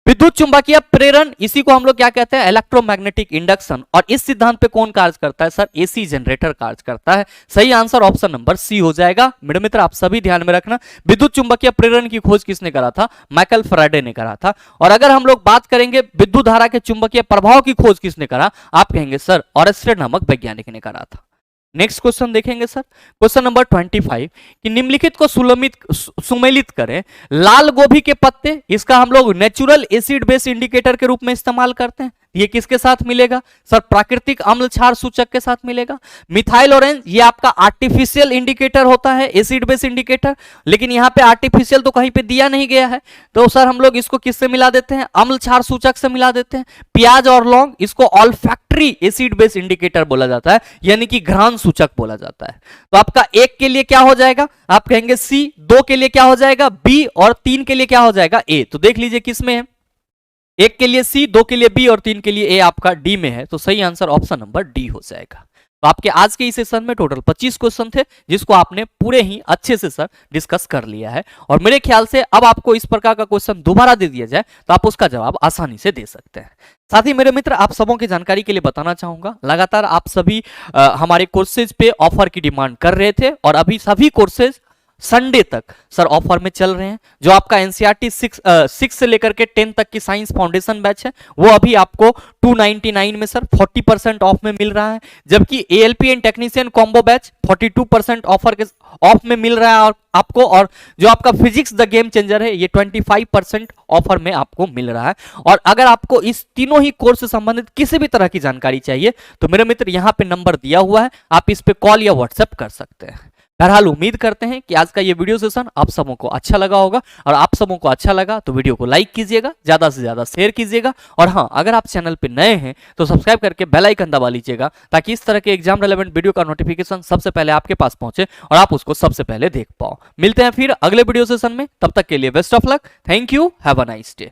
विद्युत चुंबकीय प्रेरण, इसी को हम लोग क्या कहते हैं, इलेक्ट्रोमैग्नेटिक इंडक्शन। और इस सिद्धांत पे कौन कार्य करता है सर, एसी जनरेटर कार्य करता है। सही आंसर ऑप्शन नंबर सी हो जाएगा। मेरे मित्र आप सभी ध्यान में रखना, विद्युत चुंबकीय प्रेरण की खोज किसने करा था, माइकल फैराडे ने करा था। और अगर हम लोग बात करेंगे विद्युत धारा के चुंबकीय प्रभाव की खोज किसने करा, आप कहेंगे सर ऑरेस्टेड नामक वैज्ञानिक ने करा था। नेक्स्ट क्वेश्चन देखेंगे सर, क्वेश्चन नंबर 25 कि निम्नलिखित को सुमेलित करें। लाल गोभी के पत्ते, इसका हम लोग नेचुरल एसिड बेस इंडिकेटर के रूप में इस्तेमाल करते हैं। ये किसके साथ मिलेगा सर, प्राकृतिक अम्ल क्षार सूचक के साथ मिलेगा। मिथाइल ऑरेंज, ये आपका आर्टिफिशियल इंडिकेटर होता है, एसिड बेस इंडिकेटर, लेकिन यहाँ पे आर्टिफिशियल तो कहीं पे दिया नहीं गया है, तो सर हम लोग इसको किससे मिला देते हैं, अम्ल क्षार सूचक से मिला देते हैं। प्याज और लौंग, इसको ऑल्फैक्टरी एसिड बेस इंडिकेटर बोला जाता है, यानी कि घ्राण सूचक बोला जाता है। तो आपका एक के लिए क्या हो जाएगा, आप कहेंगे सी, दो के लिए क्या हो जाएगा बी, और तीन के लिए क्या हो जाएगा ए। तो देख लीजिए किसमें है, एक के लिए सी, दो के लिए बी और तीन के लिए ए आपका डी में है। तो सही आंसर ऑप्शन नंबर डी हो जाएगा। तो आपके आज के इस सेशन में टोटल 25 क्वेश्चन थे, जिसको आपने पूरे ही अच्छे से सर डिस्कस कर लिया है। और मेरे ख्याल से अब आपको इस प्रकार का क्वेश्चन दोबारा दे दिया जाए तो आप उसका जवाब आसानी से दे सकते हैं। साथ ही मेरे मित्र आप सबों की जानकारी के लिए बताना चाहूंगा, लगातार आप सभी हमारे कोर्सेज पे ऑफर की डिमांड कर रहे थे, और अभी सभी कोर्सेज संडे तक सर ऑफर में चल रहे हैं। जो आपका एनसीईआरटी 6 से लेकर के 10 तक की साइंस फाउंडेशन बैच है, वो अभी आपको 299 में सर 40% ऑफ में मिल रहा है, जबकि ALP and technician combo batch 42% offer के ऑफ में मिल रहा है आपको। और जो आपका फिजिक्स द गेम चेंजर है, ये 25% ऑफर में आपको मिल रहा है। और अगर आपको इस तीनों ही कोर्स से संबंधित किसी भी तरह की जानकारी चाहिए तो मेरे मित्र यहाँ पे नंबर दिया हुआ है, आप इस पे कॉल या व्हाट्सएप कर सकते हैं। बहरहाल उम्मीद करते हैं कि आज का ये वीडियो सेशन आप सबों को अच्छा लगा होगा, और आप सबों को अच्छा लगा तो वीडियो को लाइक कीजिएगा, ज्यादा से ज्यादा शेयर कीजिएगा, और हाँ अगर आप चैनल पे नए हैं तो सब्सक्राइब करके बेल आइकन दबा लीजिएगा, ताकि इस तरह के एग्जाम रेलेवेंट वीडियो का नोटिफिकेशन सबसे पहले आपके पास पहुंचे और आप उसको सबसे पहले देख पाओ। मिलते हैं फिर अगले वीडियो सेशन में, तब तक के लिए best of luck, thank you, have a nice day.